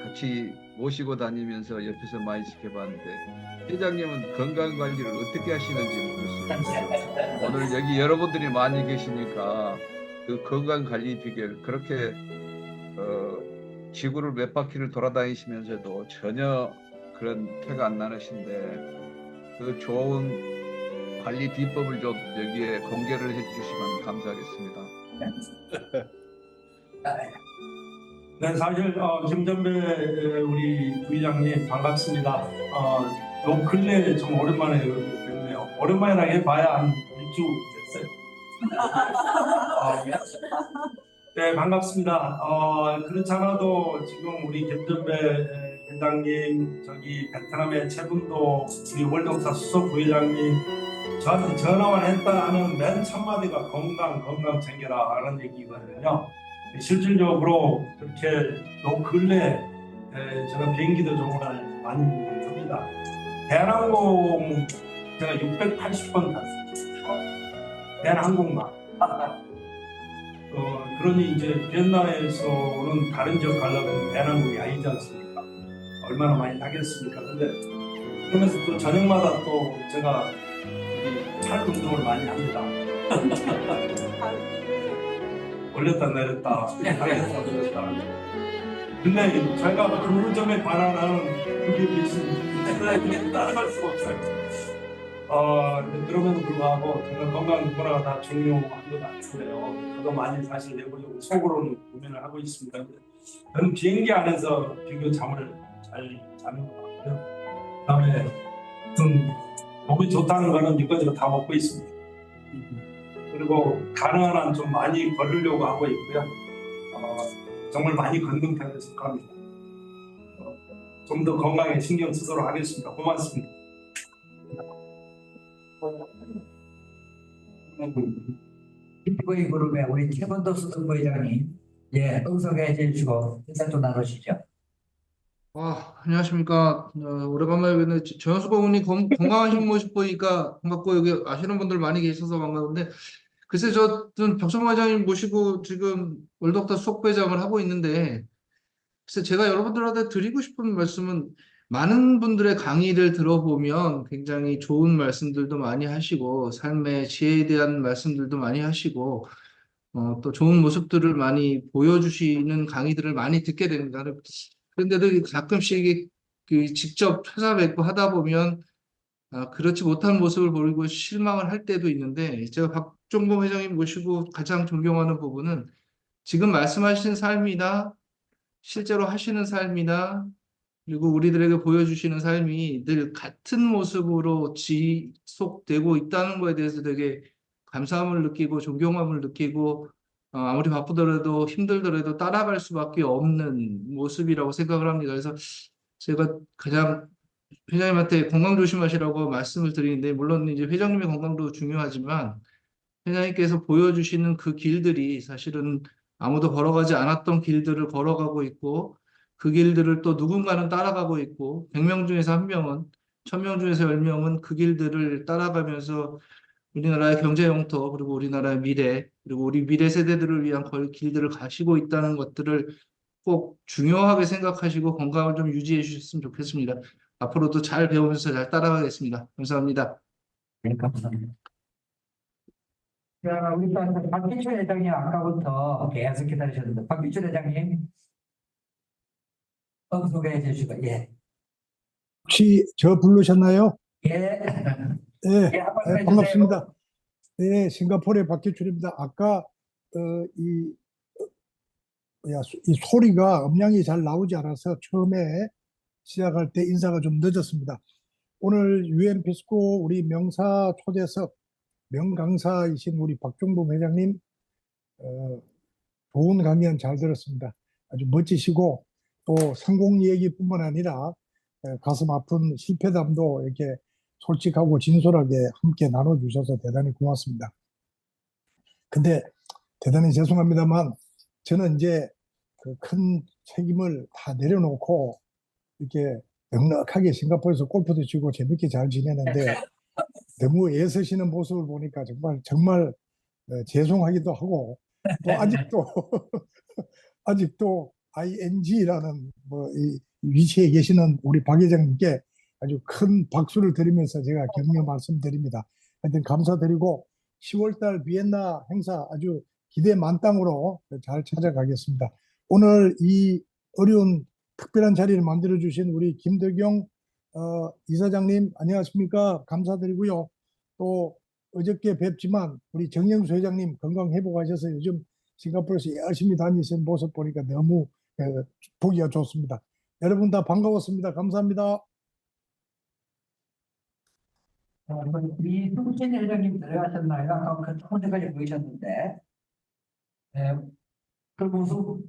같이 모시고 다니면서 옆에서 많이 지켜봤는데 회장님은 건강 관리를 어떻게 하시는지 모르겠어요. 오늘 여기 여러분들이 많이 계시니까 그 건강 관리 비결 그렇게 지구를 몇 바퀴를 돌아다니시면서도 전혀 그런 태가 안 나시는데 그 좋은 관리 비법을 좀 여기에 공개를 해주시면 감사하겠습니다. 네, 사실 김전배 우리 부의장님 반갑습니다. 요 근래 좀 오랜만에 뵙네요. 오랜만이라 해봐야 한 일주 됐어요. 네, 반갑습니다. 그렇지 않아도 지금 우리 김전배 회장님, 저기 베트남의 최분도 우리 월동사 수석 부회장님 저한테 전화만 했다 하는 맨 첫 마디가 건강 챙겨라 하는 얘기거든요. 실질적으로 그렇게 요 근래 제가 비행기도 정말 많이 탑니다. 대한항공 제가 680번 탔어요. 대한항공만. 그러니 이제 비엔나에서는 다른 지역 가려면 대한항공이 아니지 않습니까? 얼마나 많이 타겠습니까? 근데 그러면서 또 저녁마다 또 제가 팔 운동을 많이 합니다. 올렸다 내렸다, 올렸다 내렸다. 근데 제가 그 점에 관한 그게 계신 따라갈 수가 없어요. 그럼에도 불구하고 정말 건강 누구나 다 중요한 것 같은데요. 저도 많이 사실 내보려고 속으로는 고민을 하고 있습니다. 저는 비행기 안에서 비교 잠을 잘 자는 것 같고요. 그다음에 좀 몸이 좋다는 거는 이것저것 다 먹고 있습니다. 그리고 가능한 한 좀 많이 걸으려고 하고 있고요. 정말 많이 걷는 편에 속합니다. 좀 더 건강에 신경 쓰도록 하겠습니다. 고맙습니다. TV 그룹의 우리 최건도 수석 부회장님, 소개해 주시고 인사 좀 나누시죠. 안녕하십니까. 오래간만에 뵙는 정현수 고문님 건강하신 모습 보니까 반갑고 여기 아시는 분들 많이 계셔서 반가운데 글쎄 저는 박정범 회장님 모시고 지금 월드doctor 수석부회장을 하고 있는데 글쎄 제가 여러분들한테 드리고 싶은 말씀은 많은 분들의 강의를 들어보면 굉장히 좋은 말씀들도 많이 하시고 삶의 지혜에 대한 말씀들도 많이 하시고 또 좋은 모습들을 많이 보여주시는 강의들을 많이 듣게 됩니다. 그런데도 가끔씩 그 직접 찾아뵙고 하다 보면 그렇지 못한 모습을 보이고 실망을 할 때도 있는데 제가 박종범 회장님 모시고 가장 존경하는 부분은 지금 말씀하신 삶이나 실제로 하시는 삶이나 그리고 우리들에게 보여주시는 삶이 늘 같은 모습으로 지속되고 있다는 거에 대해서 되게 감사함을 느끼고 존경함을 느끼고 아무리 바쁘더라도 힘들더라도 따라갈 수밖에 없는 모습이라고 생각을 합니다. 그래서 제가 가장 회장님한테 건강 조심하시라고 말씀을 드리는데 물론 이제 회장님의 건강도 중요하지만 회장님께서 보여주시는 그 길들이 사실은 아무도 걸어가지 않았던 길들을 걸어가고 있고 그 길들을 또 누군가는 따라가고 있고 100명 중에서 1명은 1000명 중에서 10명은 그 길들을 따라가면서 우리나라의 경제 영토 그리고 우리나라의 미래 그리고 우리 미래 세대들을 위한 길들을 가시고 있다는 것들을 꼭 중요하게 생각하시고 건강을 좀 유지해 주셨으면 좋겠습니다. 앞으로도 잘 배우면서 잘 따라가겠습니다. 감사합니다. 네, 감사합니다. 자, 우리 또 박기춘 회장님 아까부터 계속 기다리셨는데 박기춘 회장님 소개해 주시고 혹시 저 부르셨나요? 예. 네, 한 말씀 해주세요. 반갑습니다. 네, 싱가포르의 박기춘입니다. 아까 이 소리가 음량이 잘 나오지 않아서 처음에 시작할 때 인사가 좀 늦었습니다. 오늘 UN 피스코 우리 명사 초대석 명강사이신 우리 박종범 회장님 좋은 강연 잘 들었습니다. 아주 멋지시고 또 성공 얘기뿐만 아니라 가슴 아픈 실패담도 이렇게 솔직하고 진솔하게 함께 나눠주셔서 대단히 고맙습니다. 근데 대단히 죄송합니다만 저는 이제 그 큰 책임을 다 내려놓고 이렇게 넉넉하게 싱가포르에서 골프도 치고 재밌게 잘 지내는데 너무 애쓰시는 모습을 보니까 정말 죄송하기도 하고 또 아직도 ING라는 이 위치에 계시는 우리 박 회장님께 아주 큰 박수를 드리면서 제가 격려 말씀드립니다. 하여튼 감사드리고 10월달 비엔나 행사 아주 기대 만땅으로 잘 찾아가겠습니다. 오늘 이 어려운 특별한 자리를 만들어주신 우리 김덕영 이사장님 안녕하십니까? 감사드리고요. 또 어저께 뵙지만 우리 정영수 회장님 건강 회복하셔서 요즘 싱가포르에서 열심히 다니시는 모습 보니까 너무 보기가 좋습니다. 여러분 다 반가웠습니다. 감사합니다. 우리 수구진 회장님 들어가셨나요? 아까 그 혼자까지 보이셨는데. 네. 그리고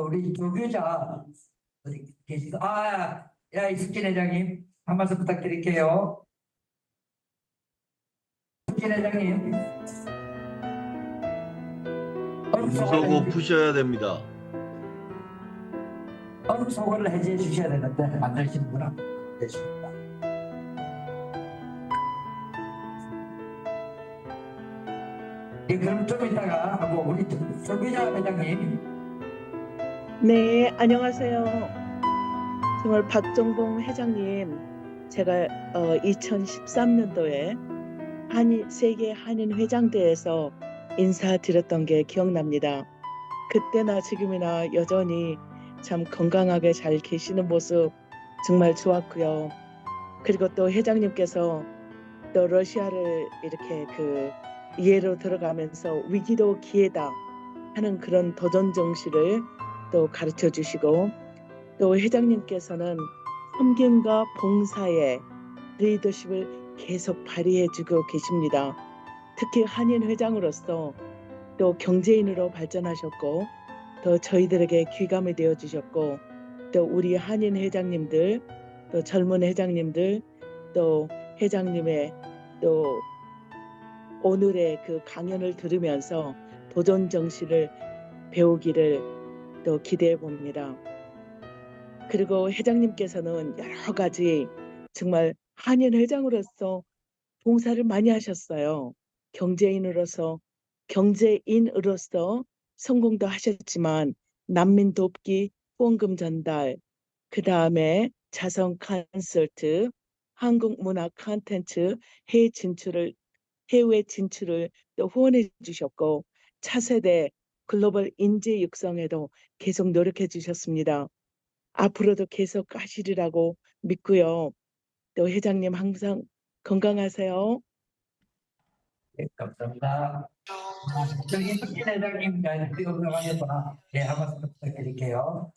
우리 조교자 어디 계시죠? 이숙진 회장님 한 말씀 부탁드릴게요. 이숙진 회장님. 무서고 푸셔야 됩니다. 얼음 소거를 해제해 주셔야 되는데 안 되시는구나. 되십니다. 예, 그럼 좀 이따가 하고 우리 조교자 회장님. 네, 안녕하세요. 정말 박종봉 회장님, 제가 2013년도에 세계 한인 회장대에서 인사드렸던 게 기억납니다. 그때나 지금이나 여전히 참 건강하게 잘 계시는 모습 정말 좋았고요. 그리고 또 회장님께서 또 러시아를 이렇게 예로 들어가면서 위기도 기회다 하는 그런 도전 정신을 또 가르쳐 주시고 또 회장님께서는 섬김과 봉사의 리더십을 계속 발휘해 주고 계십니다. 특히 한인 회장으로서 또 경제인으로 발전하셨고 또 저희들에게 귀감이 되어 주셨고 또 우리 한인 회장님들 또 젊은 회장님들 또 회장님의 또 오늘의 그 강연을 들으면서 도전 정신을 배우기를 또 기대해 봅니다. 그리고 회장님께서는 여러 가지 정말 한인 회장으로서 봉사를 많이 하셨어요. 경제인으로서 성공도 하셨지만 난민 돕기, 후원금 전달, 그 다음에 자선 컨설트, 한국 문화 콘텐츠 해외 진출을 또 후원해 주셨고 차세대 글로벌 인재 육성에도 계속 노력해 주셨습니다. 앞으로도 계속 하시리라고 믿고요. 또 회장님 항상 건강하세요. 네, 감사합니다. 저기 이숙진 회장님 뜨거운가요? 네, 한 말씀 부탁드릴게요.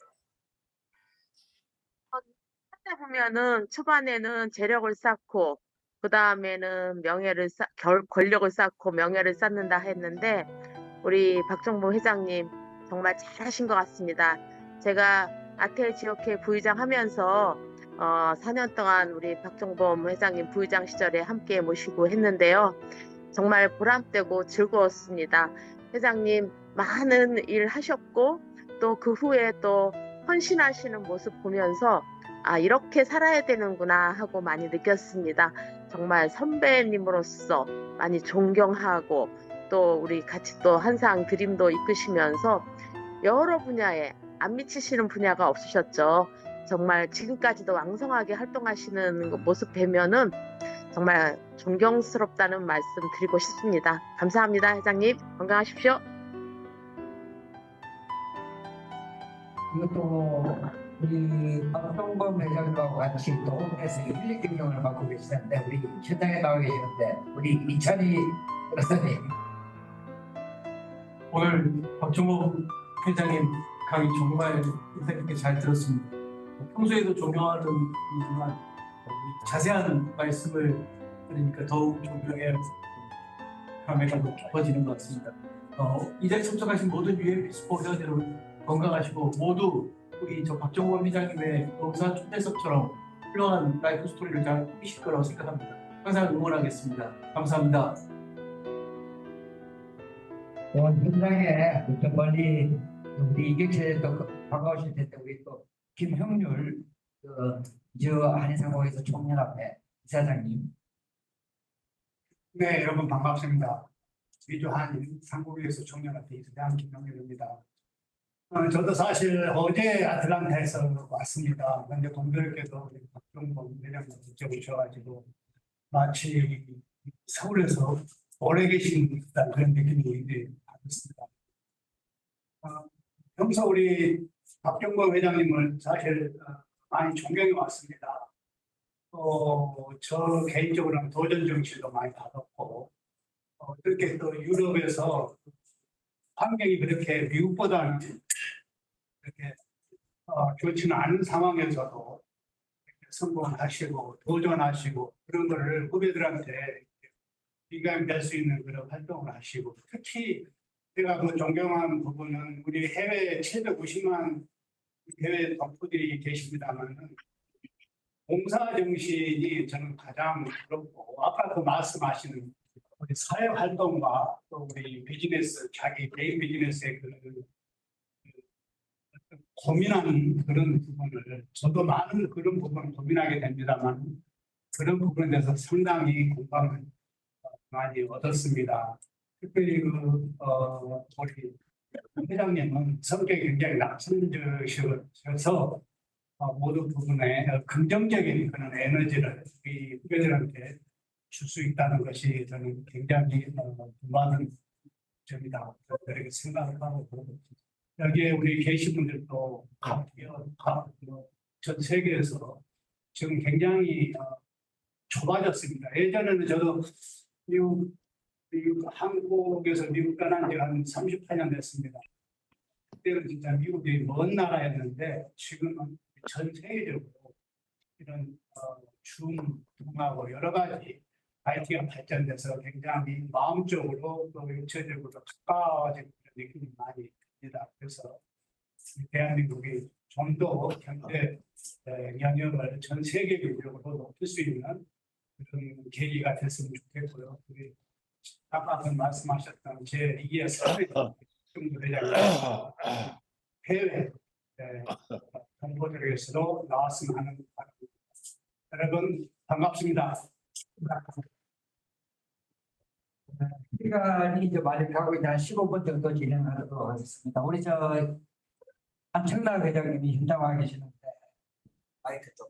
하다 보면은 초반에는 재력을 쌓고 그 다음에는 권력을 쌓고 명예를 쌓는다 했는데 우리 박종범 회장님 정말 잘하신 것 같습니다. 제가 아태 지역회 부의장 하면서 4년 동안 우리 박종범 회장님 부의장 시절에 함께 모시고 했는데요. 정말 보람되고 즐거웠습니다. 회장님 많은 일 하셨고 또 그 후에 또 헌신하시는 모습 보면서 이렇게 살아야 되는구나 하고 많이 느꼈습니다. 정말 선배님으로서 많이 존경하고 또 우리 같이 또 항상 드림도 이끄시면서 여러 분야에 안 미치시는 분야가 없으셨죠. 정말 지금까지도 왕성하게 활동하시는 모습 뵈면은 정말 존경스럽다는 말씀 드리고 싶습니다. 감사합니다, 회장님. 건강하십시오. 이것도 우리 박종범 회장과 같이 또 해서 힐링 경영을 맡고 계시는데 우리 현장에 나와 계시는데 우리 이찬희 변호사님. 오늘 박종범 회장님 강의 정말 인상 깊게 잘 들었습니다. 평소에도 존경하는 분이지만 자세한 말씀을 들으니까 더욱 존경의 감회가 더 깊어지는 것 같습니다. 이 자리에 참석하신 모든 UMP 스포 회원 여러분 건강하시고 모두 우리 저 박정범 회장님의 농사 초대석처럼 훌륭한 라이프 스토리를 잘 꾸미실 거라고 생각합니다. 항상 응원하겠습니다. 감사합니다. 현장에 또 멀리 우리 이경철도 반가우실 텐데 우리 또 김형률 저 한인상공회에서 총연합회 이사장님. 네, 여러분 반갑습니다. 위주 한인상공회에서 총연합회 이사장 김형률입니다. 저도 사실 어제 아틀란타에서 왔습니다. 그런데 동료께서 박정범 회장님 직접 오셔가지고 마치 서울에서 오래 계신 듯한 그런 느낌이 받았습니다. 평소 우리 박정범 회장님을 사실 많이 존경해 왔습니다. 저 개인적으로는 도전 정신도 많이 받았고 그렇게 또 유럽에서 환경이 그렇게 미국보다는 그렇게 좋지는 않은 상황에서도 성공하시고 도전하시고 그런 거를 후배들한테 비감이 될 수 있는 그런 활동을 하시고 특히 제가 그 존경하는 부분은 우리 해외 750만 해외 동포들이 계십니다만 봉사 정신이 저는 가장 부럽고 아까 그 말씀하시는 우리 사회 활동과 또 우리 비즈니스 자기 개인 비즈니스의 그 고민하는 그런 부분을 저도 많은 그런 부분을 고민하게 됩니다만 그런 부분에 대해서 상당히 공감을 많이 얻었습니다. 특별히 우리 회장님은 성격이 굉장히 낙천적이셔서 모든 부분에 긍정적인 그런 에너지를 우리 후배들한테 줄 수 있다는 것이 저는 굉장히 많은 점이다. 그렇게 생각을 하고 여기에 우리 계신 분들도 전 세계에서 지금 굉장히 좁아졌습니다. 예전에는 저도 한국에서 미국 떠난 지가 한 38년 됐습니다. 그때는 진짜 미국이 먼 나라였는데 지금은 전 세계적으로 이런 줌하고 여러 가지 IT가 발전돼서 굉장히 마음적으로 또 육체적으로 가까워진 느낌이 많이 듭니다. 그래서 대한민국이 좀 더 경제 영역을 전 세계적으로 높일 수 있는 그런 계기가 됐으면 좋겠고요. 우리 아까 말씀하셨던 제2의 사회 정부회장님 해외 정보들에서도 나왔으면 하는 바람입니다. 여러분 반갑습니다. 시간이 이제 많이 가고 있는 한 15분 정도 진행하도록 하겠습니다. 우리 안청락 회장님이 현장 와 계시는데 마이크 좀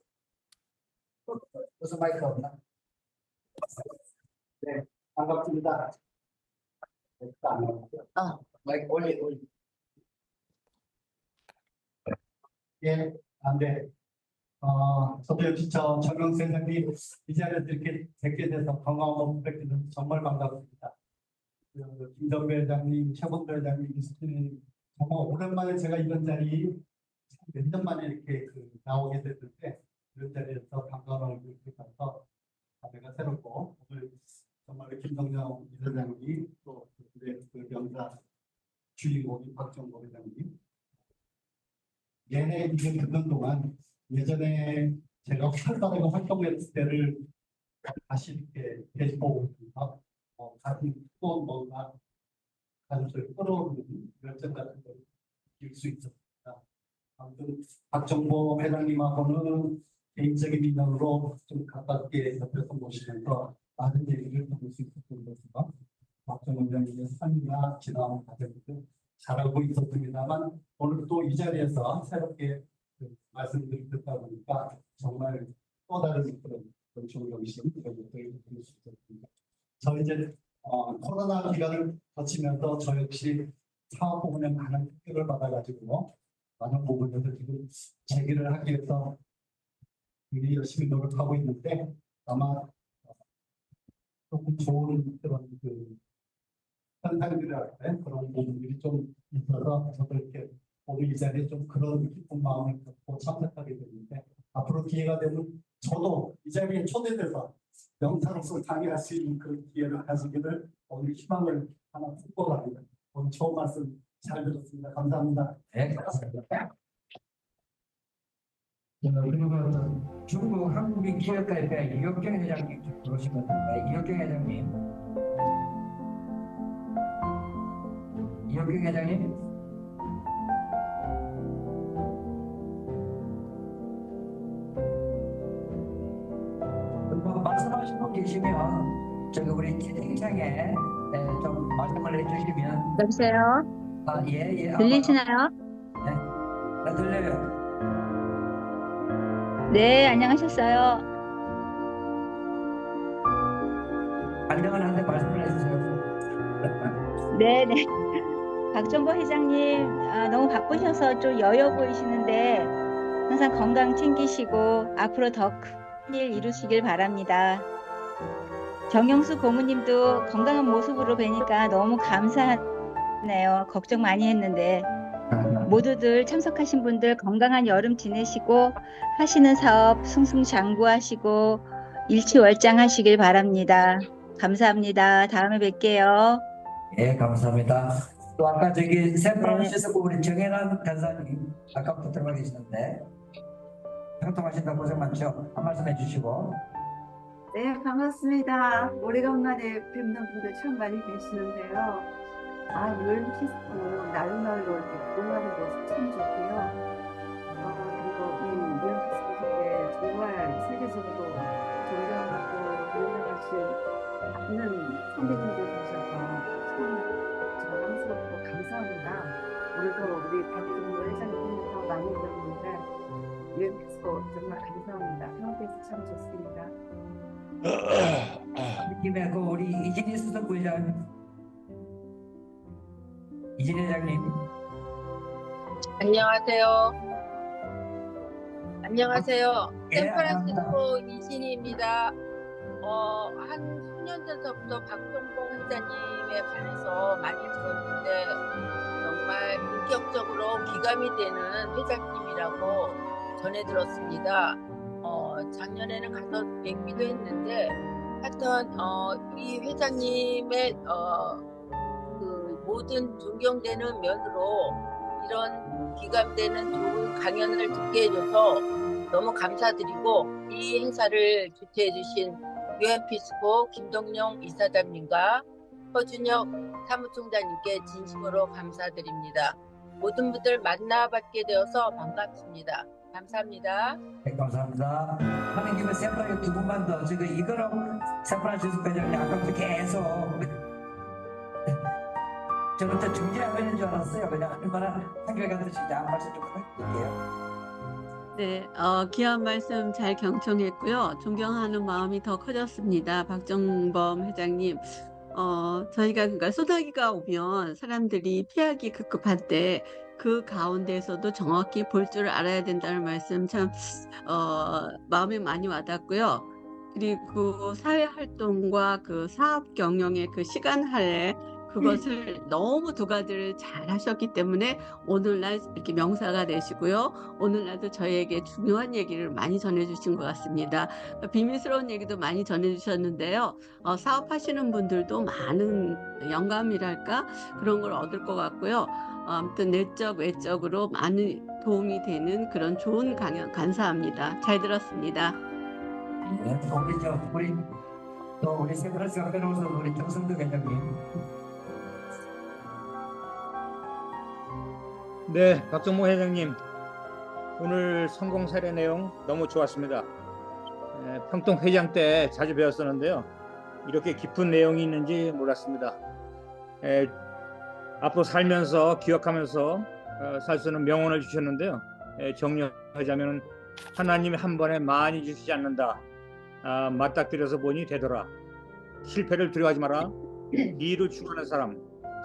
무슨 마이크 없나? 네, 반갑습니다. 마이크 올리. 예, 안 돼. 저도 역시 정영수 회장님 이 자리에 이렇게 뵙게 돼서 건강한 뵙게 돼서 정말 반갑습니다. 김정배 회장님, 최범도 회장님, 이수진님 정말 오랜만에 제가 이런 자리 몇 년 만에 이렇게 나오게 됐는데 이런 자리에서 반가운 얼굴 봐서 내가 새롭고 오늘 정말 김성정 이사장님 또 그 명사 주인공인 박정범 회장님 얘네 이제 듣는 동안 예전에 제가 활발하게 활동했을 때를 다시 이렇게 되짚어보면서 같은 또 뭔가 가슴을 끌어오르는 열정 같은 걸 느낄 수 있었습니다. 아무튼 박정범 회장님하고는 개인적인 인연으로 좀 가깝게 옆에서 모시면서 많은 얘기를 들을 수 있었던 것과 박정범 회장님의 삶이나 지나온 과정들 잘하고 있었습니다만 오늘 또 이 자리에서 새롭게 말씀드릴 듣다 보니까 정말 또 다른 그런 좋은 정신 이런 것들을 들을 수 있었습니다. 저 이제 코로나 기간을 거치면서 저 역시 사업 부분에 많은 특혜를 받아가지고 많은 부분에서 지금 재기를 하기 위해서 굉장히 열심히 노력하고 있는데 아마 조금 좋은 그런 현상들을 할 때 그런 부분들이 좀 있어서 저도 이렇게 오늘 이 자리에 좀 그런 기쁜 마음을 갖고 참석하게 됐는데 앞으로 기회가 되면 저도 이 자리에 초대돼서 명사로서 강의할 수 있는 그런 기회를 가지기를 오늘 희망을 하나 축복합니다. 오늘 좋은 말씀 잘 들었습니다. 감사합니다. 네, 감사합니다. 그리고 중국 한국인 기업가협회 이혁경 회장님 좀 들어오시면 됩니다. 이혁경 회장님. 이혁경 회장님. 뭐 말씀하신 분 계시면 저기 우리 채팅창에 좀 말씀을 해주시면. 여보세요? 아, 예. 들리시나요? 네, 들려요. 네, 안녕하셨어요. 안녕한데 말씀을 해주세요. 네네. 박종보 회장님, 너무 바쁘셔서 좀 여여 보이시는데 항상 건강 챙기시고 앞으로 더 큰 일 이루시길 바랍니다. 정영수 고모님도 건강한 모습으로 뵈니까 너무 감사하네요. 걱정 많이 했는데 모두들 참석하신 분들 건강한 여름 지내시고 하시는 사업 승승장구하시고 일취월장하시길 바랍니다. 감사합니다. 다음에 뵐게요. 예, 감사합니다. 또 아까 저기 샌프란시스코 우리 정혜란 간사님 아까부터 들어가 계시는데 평통하신다 고생 많죠? 한 말씀 해주시고. 네, 반갑습니다. 오래간만에 뵙는 분들 참 많이 계시는데요. 유엔피스코 날로 이렇게 공부하는 모습 참 좋고요. 그리고 이 유엔피스코 속에 정말 세계적으로 존경하고 유명하신 많은 선배님들 계셔서 참 자랑스럽고 감사합니다. 오늘도 우리 박종보 회장님부터 많이 들었는데 유엔피스코 정말 감사합니다. 평소에서 참 좋습니다. 김에 그 우리 이진희 수석부회장, 이진희 회장님. 안녕하세요. 예, 샌프란시스코 이진희입니다. 한 수년 전서부터 박종봉 회장님에 관해서 많이 들었는데 정말 인격적으로 기감이 되는 회장님이라고 전해 들었습니다. 작년에는 가서 뵙기도 했는데 하여튼 이 회장님의 그 모든 존경되는 면으로 이런 기감되는 좋은 강연을 듣게 해줘서 너무 감사드리고 이 행사를 주최해 주신 유엔피스코 김동영 이사장님과 허준혁 사무총장님께 진심으로 감사드립니다. 모든 분들 만나뵙게 되어서 반갑습니다. 감사합니다. 네, 감사합니다. 하는 김에 샌프란시스코 두 분만 더 지금 이거로 샌프란시스코 회장님 아까부터 계속 저는 또 중재하고 있는 줄 알았어요. 그냥 얼마나 한결같으신지 한 말씀 좀 부탁드릴게요. 네, 귀한 말씀 잘 경청했고요. 존경하는 마음이 더 커졌습니다. 박정범 회장님. 저희가 그러니까 소나기가 오면 사람들이 피하기 급급할 때 그 가운데에서도 정확히 볼 줄 알아야 된다는 말씀 참 마음에 많이 와닿고요. 그리고 사회 활동과 그 사업 경영의 그 시간 할애 그것을 너무 두 가지를 잘 하셨기 때문에 오늘날 이렇게 명사가 되시고요. 오늘날도 저희에게 중요한 얘기를 많이 전해주신 것 같습니다. 비밀스러운 얘기도 많이 전해주셨는데요. 사업하시는 분들도 많은 영감이랄까 그런 걸 얻을 것 같고요. 아무튼 내적 외적으로 많은 도움이 되는 그런 좋은 강연 감사합니다. 잘 들었습니다. 네, 우리 샌프란시스코 변호사 우리 정성도 회장님. 네, 박정모 회장님 오늘 성공 사례 내용 너무 좋았습니다. 평통 회장 때 자주 배웠었는데요. 이렇게 깊은 내용이 있는지 몰랐습니다. 앞으로 살면서 기억하면서 살 수 있는 명언을 주셨는데요. 정리하자면 하나님이 한 번에 많이 주시지 않는다. 맞닥뜨려서 보니 되더라. 실패를 두려워하지 마라. 니를 추구하는 사람,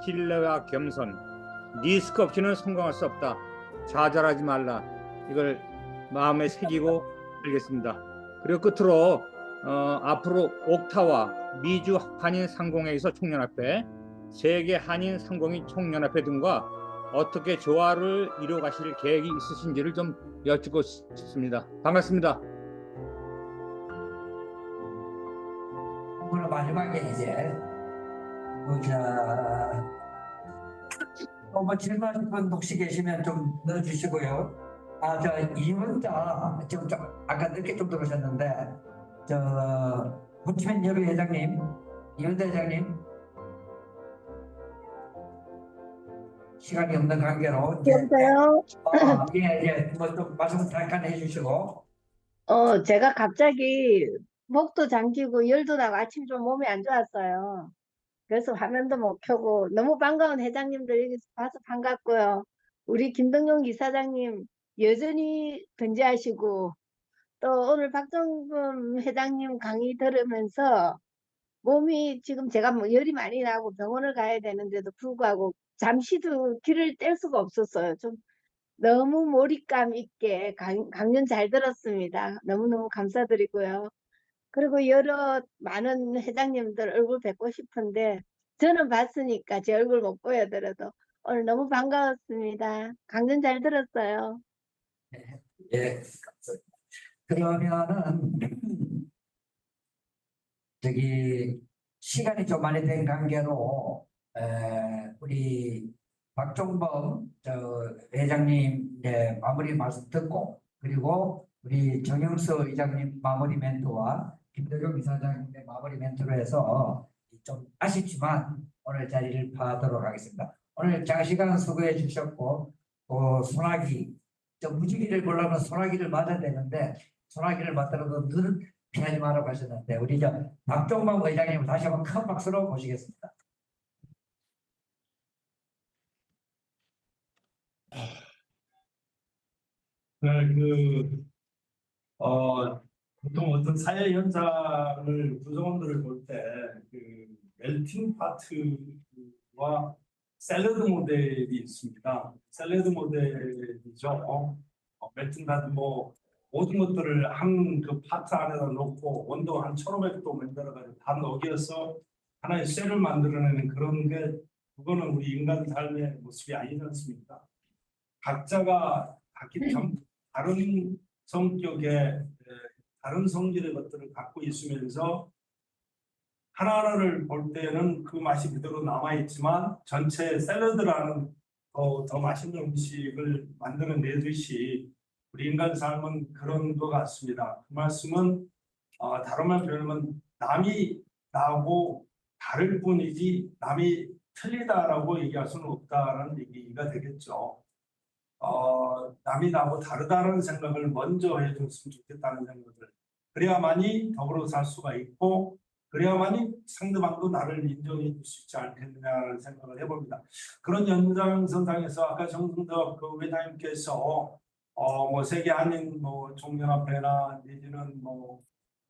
신뢰와 겸손, 리스크 없이는 성공할 수 없다. 좌절하지 말라. 이걸 마음에 새기고 알겠습니다. 그리고 끝으로 앞으로 옥타와 미주 한인 상공회의소 총연합회, 세계 한인 상공인 총연합회 등과 어떻게 조화를 이루어 가실 계획이 있으신지를 좀 여쭙고 싶습니다. 반갑습니다. 오늘 마지막에 이제 뭐 질문하실 분 혹시 계시면 좀 넣어주시고요. 저 이원자 지금 좀 아까 늦게 좀 들어오셨는데 호치민 협의 회장님, 이원자 회장님 시간이 없는 관계로 여보세요? 뭐좀 말씀 잠깐 해주시고. 제가 갑자기 목도 잠기고 열도 나고 아침 좀 몸이 안 좋았어요. 그래서 화면도 못 켜고 너무 반가운 회장님들 여기서 봐서 반갑고요. 우리 김동용 이사장님 여전히 건재하시고 또 오늘 박정범 회장님 강의 들으면서 몸이 지금 제가 뭐 열이 많이 나고 병원을 가야 되는데도 불구하고 잠시도 귀를 뗄 수가 없었어요. 좀 너무 몰입감 있게 강연 잘 들었습니다. 너무너무 감사드리고요. 그리고 여러 많은 회장님들 얼굴 뵙고 싶은데 저는 봤으니까 제 얼굴 못 보여드려도 오늘 너무 반가웠습니다. 강연 잘 들었어요. 예, 그러면은 시간이 좀 많이 된 관계로 우리 박종범 회장님의 마무리 말씀 듣고 그리고 우리 정영수 의장님 마무리 멘트와 김도경 이사장님의 마무리 멘트로 해서 좀 아쉽지만 오늘 자리를 파하도록 하겠습니다. 오늘 장시간 수고해 주셨고 소나기 무지개를 보려면 소나기를 맞아야 되는데 소나기를 맞더라도 늘 피하지 말라고 하셨는데 우리 박종범 의장님 다시 한번 큰 박수로 모시겠습니다. 보통 어떤 사회 현상을 구성원들을 볼 때 멜팅 파트와 샐러드 모델이 있습니다. 샐러드 모델이죠. 멜팅 파트 모든 것들을 한 그 파트 안에다 놓고 온도 한 1500도 만들어가지고 다 녹여서 하나의 셀을 만들어내는 그런 게 그거는 우리 인간 삶의 모습이 아니지 않습니까? 각자가 다른 성격의 다른 성질의 것들을 갖고 있으면서 하나하나를 볼 때는 그 맛이 그대로 남아있지만 전체 샐러드라는 더 맛있는 음식을 만들어내듯이 우리 인간 삶은 그런 것 같습니다. 그 말씀은 다른 말 표현하면 남이 나하고 다를 뿐이지 남이 틀리다라고 얘기할 수는 없다라는 얘기가 되겠죠. 남이 나하고 다르다는 생각을 먼저 해줬으면 좋겠다는 생각을 그래야만이 더불어 살 수가 있고 그래야만이 상대방도 나를 인정해 줄 수 있지 않겠느냐는 생각을 해봅니다. 그런 연장선상에서 아까 정승덕 회장님께서 세계 한인 종연합회나 내지는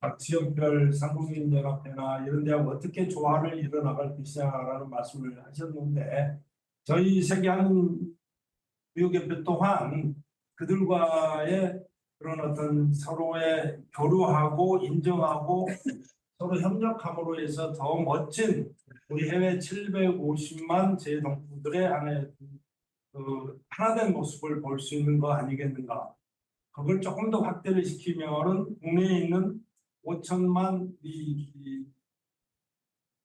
각 지역별 상국인연합회나 이런 데하고 어떻게 조화를 이뤄나갈 것이냐라는 말씀을 하셨는데 저희 세계 한인 교육협회 또한 그들과의 그런 어떤 서로의 교류하고 인정하고 서로 협력함으로 해서 더 멋진 우리 해외 750만 재동포들의 하나된 모습을 볼 수 있는 거 아니겠는가. 그걸 조금 더 확대를 시키면은 국내에 있는 5천만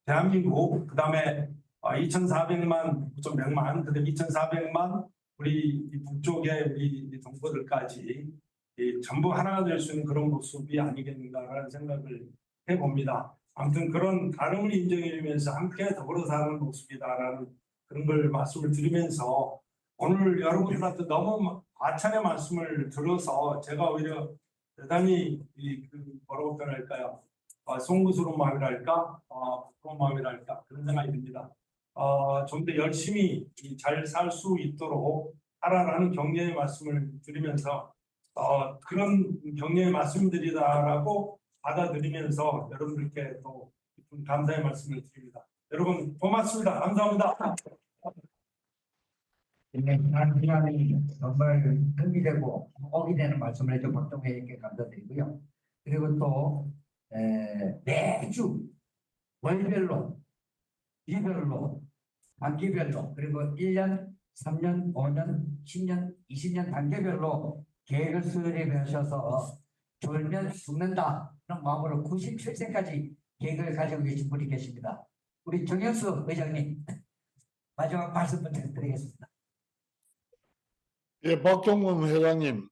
대한민국 그다음에 2,400만 9,100만 그다음에 2,400만 우리 북쪽의 우리 동포들까지 전부 하나가 될 수 있는 그런 모습이 아니겠는가라는 생각을 해봅니다. 아무튼 그런 다름을 인정해주면서 함께 더불어 사는 모습이다라는 그런 걸 말씀을 드리면서 오늘 여러분들한테 너무 과찬의 말씀을 들어서 제가 오히려 대단히 뭐라고 표현할까요? 송구스러운 마음이랄까? 부끄러운 마음이랄까? 그런 생각이 듭니다. 좀 더 열심히 잘 살 수 있도록 하라라는 격려의 말씀을 드리면서 그런 격려의 말씀드리다라고 받아들이면서 여러분들께 또 감사의 말씀을 드립니다. 여러분 고맙습니다. 감사합니다. 지난 시간이 정말 흥미되고 복이 되는 말씀을 해줘 박종회장님께 감사드리고요. 그리고 또 매주 월별로, 일별로, 반기별로 그리고 1년 3년, 5년, 10년, 20년 단계별로 계획을 수립해 하셔서 졸면 죽는다 그런 마음으로 97세까지 계획을 가지고 계신 분이 계십니다. 우리 정현수 의장님 마지막 말씀 부탁드리겠습니다. 예, 박종범 회장님,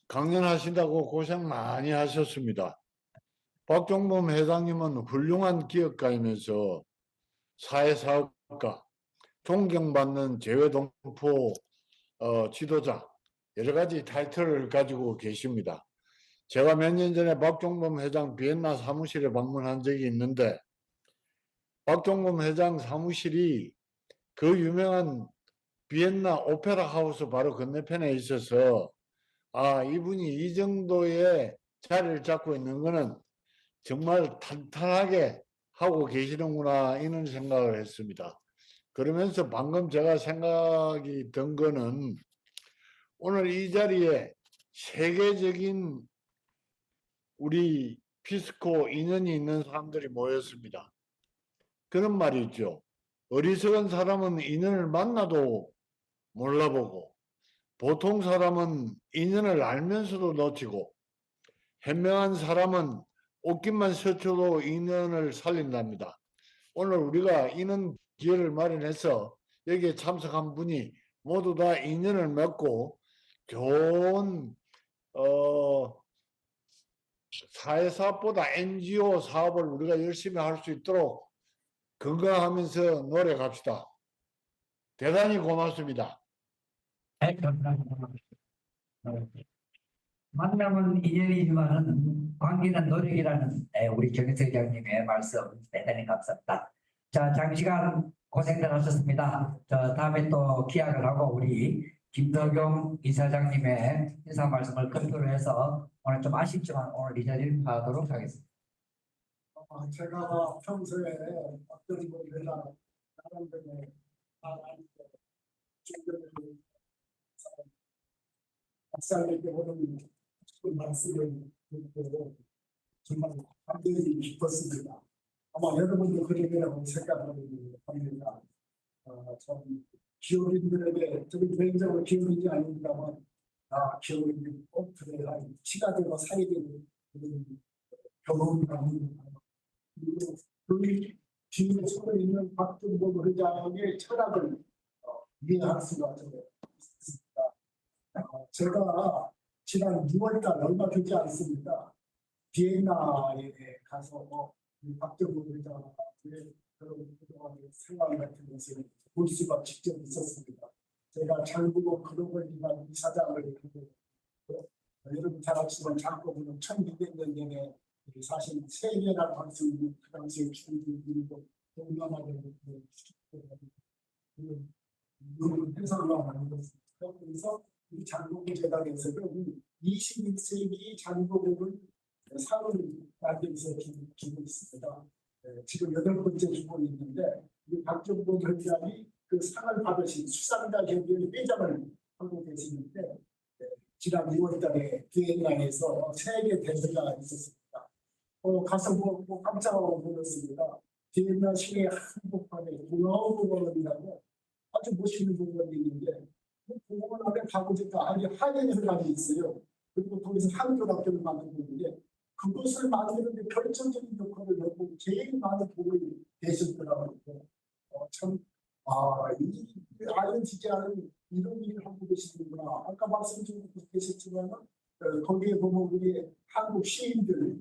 강연하신다고 고생 많이 하셨습니다. 박종범 회장님은 훌륭한 기업가이면서 사회사업가, 존경받는 재외동포 지도자, 여러 가지 타이틀을 가지고 계십니다. 제가 몇 년 전에 박종범 회장 비엔나 사무실에 방문한 적이 있는데, 박종범 회장 사무실이 그 유명한 비엔나 오페라 하우스 바로 건너편에 있어서 아, 이분이 이 정도의 자리를 잡고 있는 거는 정말 탄탄하게 하고 계시는구나 이런 생각을 했습니다. 그러면서 방금 제가 생각이 든 거는 오늘 이 자리에 세계적인 우리 피스코 인연이 있는 사람들이 모였습니다. 그런 말이 있죠. 어리석은 사람은 인연을 만나도 몰라보고 보통 사람은 인연을 알면서도 놓치고 현명한 사람은 옷깃만 스쳐도 인연을 살린답니다. 오늘 우리가 이런 기회를 마련해서 여기에 참석한 분이 모두 다 인연을 맺고 좋은 사회사업보다 NGO 사업을 우리가 열심히 할 수 있도록 건강하면서 노래 갑시다. 대단히 고맙습니다. 네, 감사합니다. 만남은 인연이지만은 관계는 노력이라는 우리 정현수 회장님의 말씀 대단히 감사합니다. 자, 장시간 고생들 하셨습니다. 자, 다음에 또 기약을 하고 우리 김덕용 이사장님의 인사 말씀을 근거로 해서 오늘 좀 아쉽지만 오늘 이 자리를 파하도록 하겠습니다. 제가 평소에 어떤 분이나 사람들의 박사님께 오는 말씀을 듣고 정말 감동이 깊었습니다. 아마 여러분도 그러리라고 생각합니다. 참 기업인들에게 저는 개인적으로 기업인이 아닙니다만 기업인들이 꼭 그래야 치가 되고 살이 되고 그런 경험이 아닙니다. 그리고 그 뒤에 서 있는 박종범 회장의 철학을 이해할 수가 있습니다. 제가 지난 6월달 얼마 되지 않습니다. 비엔나에 가서 박종범 회장의 그런 생활 같은 것을 볼 수가 직접 있었습니다. 제가 장국어 글로벌기관 이사장을 하고 여러분 잘 아시지만 장국어는 1200년 전에 사실 세계라는 방식으로 그 당시에 중국이고 동남아를 해설로 만들었습니다. 그래서 이 장국어 재단에서는 21세기 장국어를 상을 만들어서 주고 있습니다. 지금 8번째 주고 있는데 이 박종범 회장이 그 상을 받으신 수상자 협의회 회장을 하고 계시는데 지난 2월달에 비엔나에서 세계 대회가 있었습니다. 가서 깜짝 놀랐습니다. 비엔나 시내 한복판에 공화국어원이라고 아주 멋있는 공원이 있는데 그 공원 안에 가보니까 아주 한인회관이 있어요. 그리고 거기서 한글학교를 만들고 있는데 그것을 만드는데 결정적인 역할을 하고 제일 많은 도움이 되셨더라고요. 참, 이 INTJ는 이런 일을 하고 계시는구나. 아까 말씀드리고 계셨지만 거기에 보면 우리 한국 시인들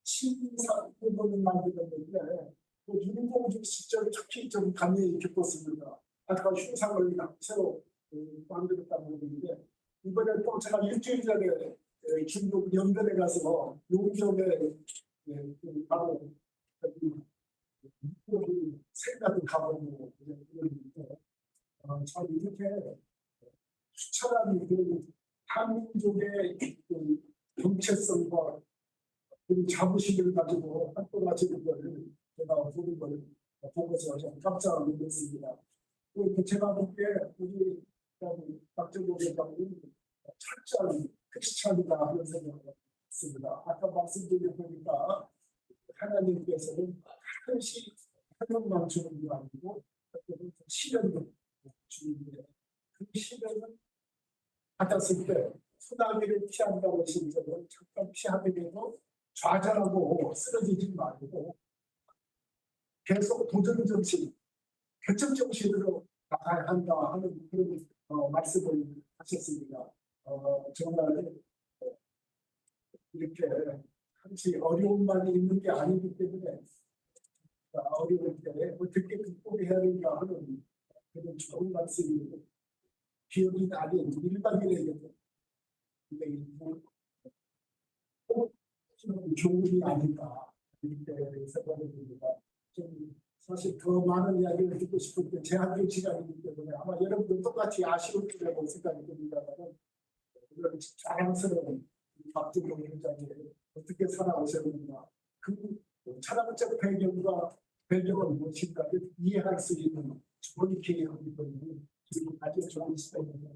시인사건을 만들었는데 그 윤공주 시절 특히 좀 감명이 깊었습니다. 아까 흉상을 새로 만들었다고 하는데 이번에 또 제가 일주일 전에 중국 연변에 가서 용접에 바로 생각을 가보고 그랬는데 참 이렇게 수철한 그 한민족의 정체성과 그 자부심을 가지고 활동하시는 걸 제가 보는 걸 보고서 좀 깜짝 놀랐습니다. 제가 볼때 우리 박정호 회장님 철저한 크리스찬이다 하는 생각을 했습니다. 아까 말씀드린 보니까 하나님께서는 한시 한 명만 주는 게 아니고 실현을 주는데 그 시대는 받았을 때 소나기를 피한다고 해서 잠깐 피하더라도 좌절하고 쓰러지지 말고 계속 도전 정신, 개척 정신으로 나가야 한다 하는 그런 말씀을 하셨습니다. 정말 이렇게 한치 어려움만 있는 게 아니기 때문에 어려울 때 어떻게 극복해야 되는가 하는 그런 좋은 말씀이 기억이 나는 일반인에게 굉장히 좋은 일이 아닐까 이렇게 생각을 합니다. 좀 사실 더 많은 이야기를 듣고 싶은데 제한된 시간이기 때문에 아마 여러분도 똑같이 아쉬울 거라고 생각이 듭니다만 이런 자랑스러운 박정희 회장이 어떻게 살아오셨는가 그 철학적 배경은 무엇인가를 이해할 수 있는 좋은 기회이기 때문에 지금 아주 좋은 시간입니다.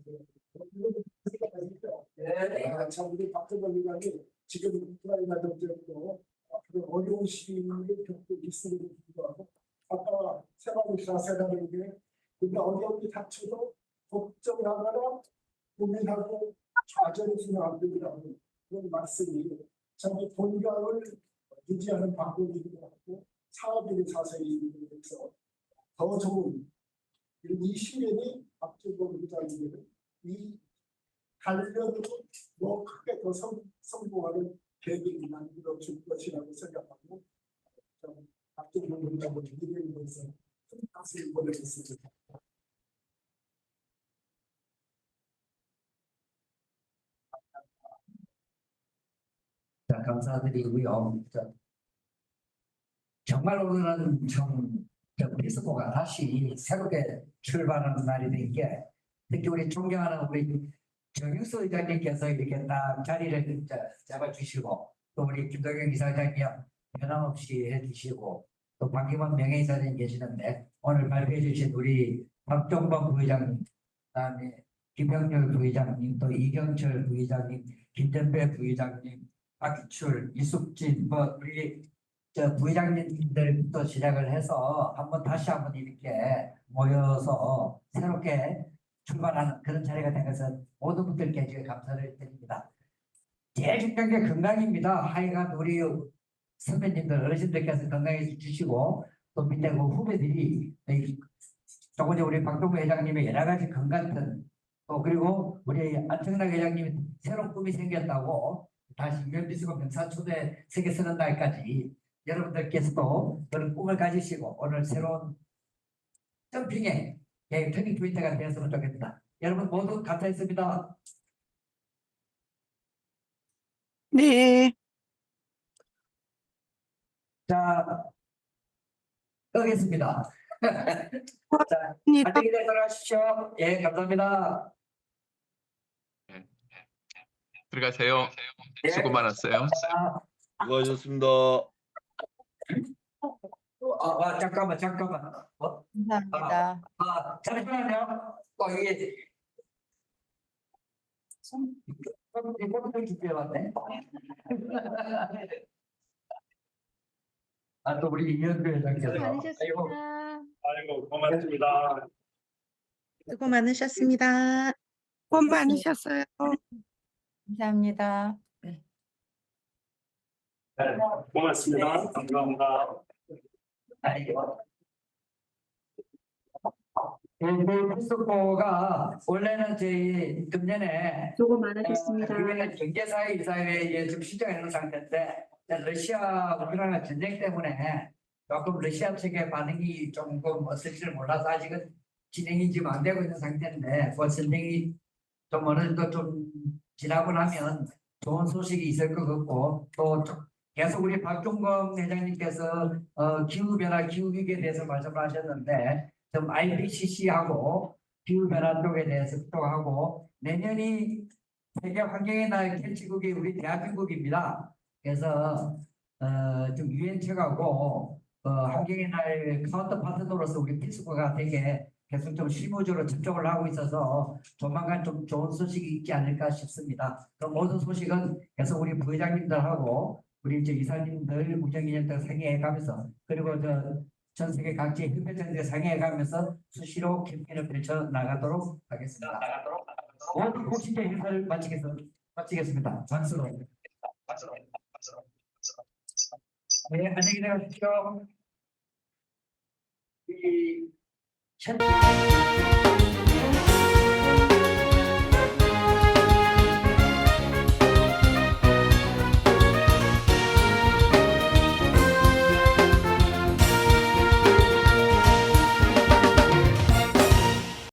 참 우리 박정희 회장이 지금 우크라이나 전쟁도 앞으로 어려운 시기를 겪고 있음에도 불구하고 아까 세바리 자세라는 게 우리가 어려움이 닥쳐도 걱정하거나 고민하고 좌절해서는 안 된다는 그런 말씀이 자기 본관을 유지하는 방법이기도 하고 사업인의 자세에서 더 좋은 이 시련이 박정희 회장에게는 이 단련으로 더 크게 더 성공하는 계획이 만들어질 것이라고 생각하고 박정희 회장을 기대하면서 큰 박수를 보내겠습니다. 자, 감사드리고요. 정말 오늘은 피스코가 다시 새롭게 출발하는 날이 된 게 특히 우리 존경하는 우리 정윤수 의장님께서 이렇게 딱 자리를 잡아주시고 또 우리 김동영 이사장님 변함없이 해주시고 또 박기만 명예이사장님 계시는데 오늘 발표해 주신 우리 박종범 부회장님 그다음에 김병렬 부회장님 또 이경철 부회장님 김tem배 부회장님 박희출 이숙진 우리 부회장님들부터 시작을 해서 다시 한번 이렇게 모여서 새롭게 출발하는 그런 자리가 된 것은 모든 분들께 제가 감사를 드립니다. 제일 중요한 게 건강입니다. 하여간 우리 선배님들 어르신들께서 건강해 주시고 또 밑에 그 후배들이 조금 전에 우리 박동구 회장님의 여러 가지 건강들 또 그리고 우리 안청락 회장님이 새로운 꿈이 생겼다고 다시 유엔비스고 명사초대 세계 쓰는 날까지 여러분들께서도 그런 꿈을 가지시고 오늘 새로운 점핑의 터닝 포인트가 되었으면 좋겠습니다. 여러분 모두 감사했습니다. 네. 자, 끄겠습니다. 자, 안녕히 들어가십시오. 예, 감사합니다. 들어가세요. 수고 많았어요. 수고하셨습니다. 잠깐만. 감사합니다. 잠시만요. 이게 리포트를 준비해왔네. 또 우리 이현배 회장께서. 아이고 고맙습니다. 수고 많으셨습니다. 수고 많으셨어요. 감사합니다. 네, 고맙습니다. 감사합니다. 피스코가 원래는 저희 금년에 수고 많으셨습니다. 유엔 경제사회 이사회에 지금 신청하는 상태인데 러시아 우크라이나 전쟁 때문에 조금 러시아 측의 반응이 조금 어떨지를 몰라서 아직은 진행이 지금 안 되고 있는 상태인데 그 전쟁이 좀 어느 정도 좀 지나고 나면 좋은 소식이 있을 것 같고 또 계속 우리 박종범 회장님께서 기후변화 기후위기에 대해서 말씀을 하셨는데 좀 IPCC하고 기후변화 쪽에 대해서 하고 내년이 세계 환경의 날 개최국이 우리 대한민국입니다. 그래서 좀 유엔처하고 환경의 날 카운터 파트너로서 우리 피스코가 되게 계속 좀 실무적으로 접촉을 하고 있어서 조만간 좀 좋은 소식이 있지 않을까 싶습니다. 그 모든 소식은 계속 우리 부회장님들하고 우리 이제 이사님들, 우정위원들 상의해 가면서 그리고 전 세계 각지 협회장들과 상의해가면서 수시로 캠페인을 펼쳐 나가도록 하겠습니다. 오늘 공식적 행사를 마치겠습니다. 박수로. 네, 안녕히 계십시오. 이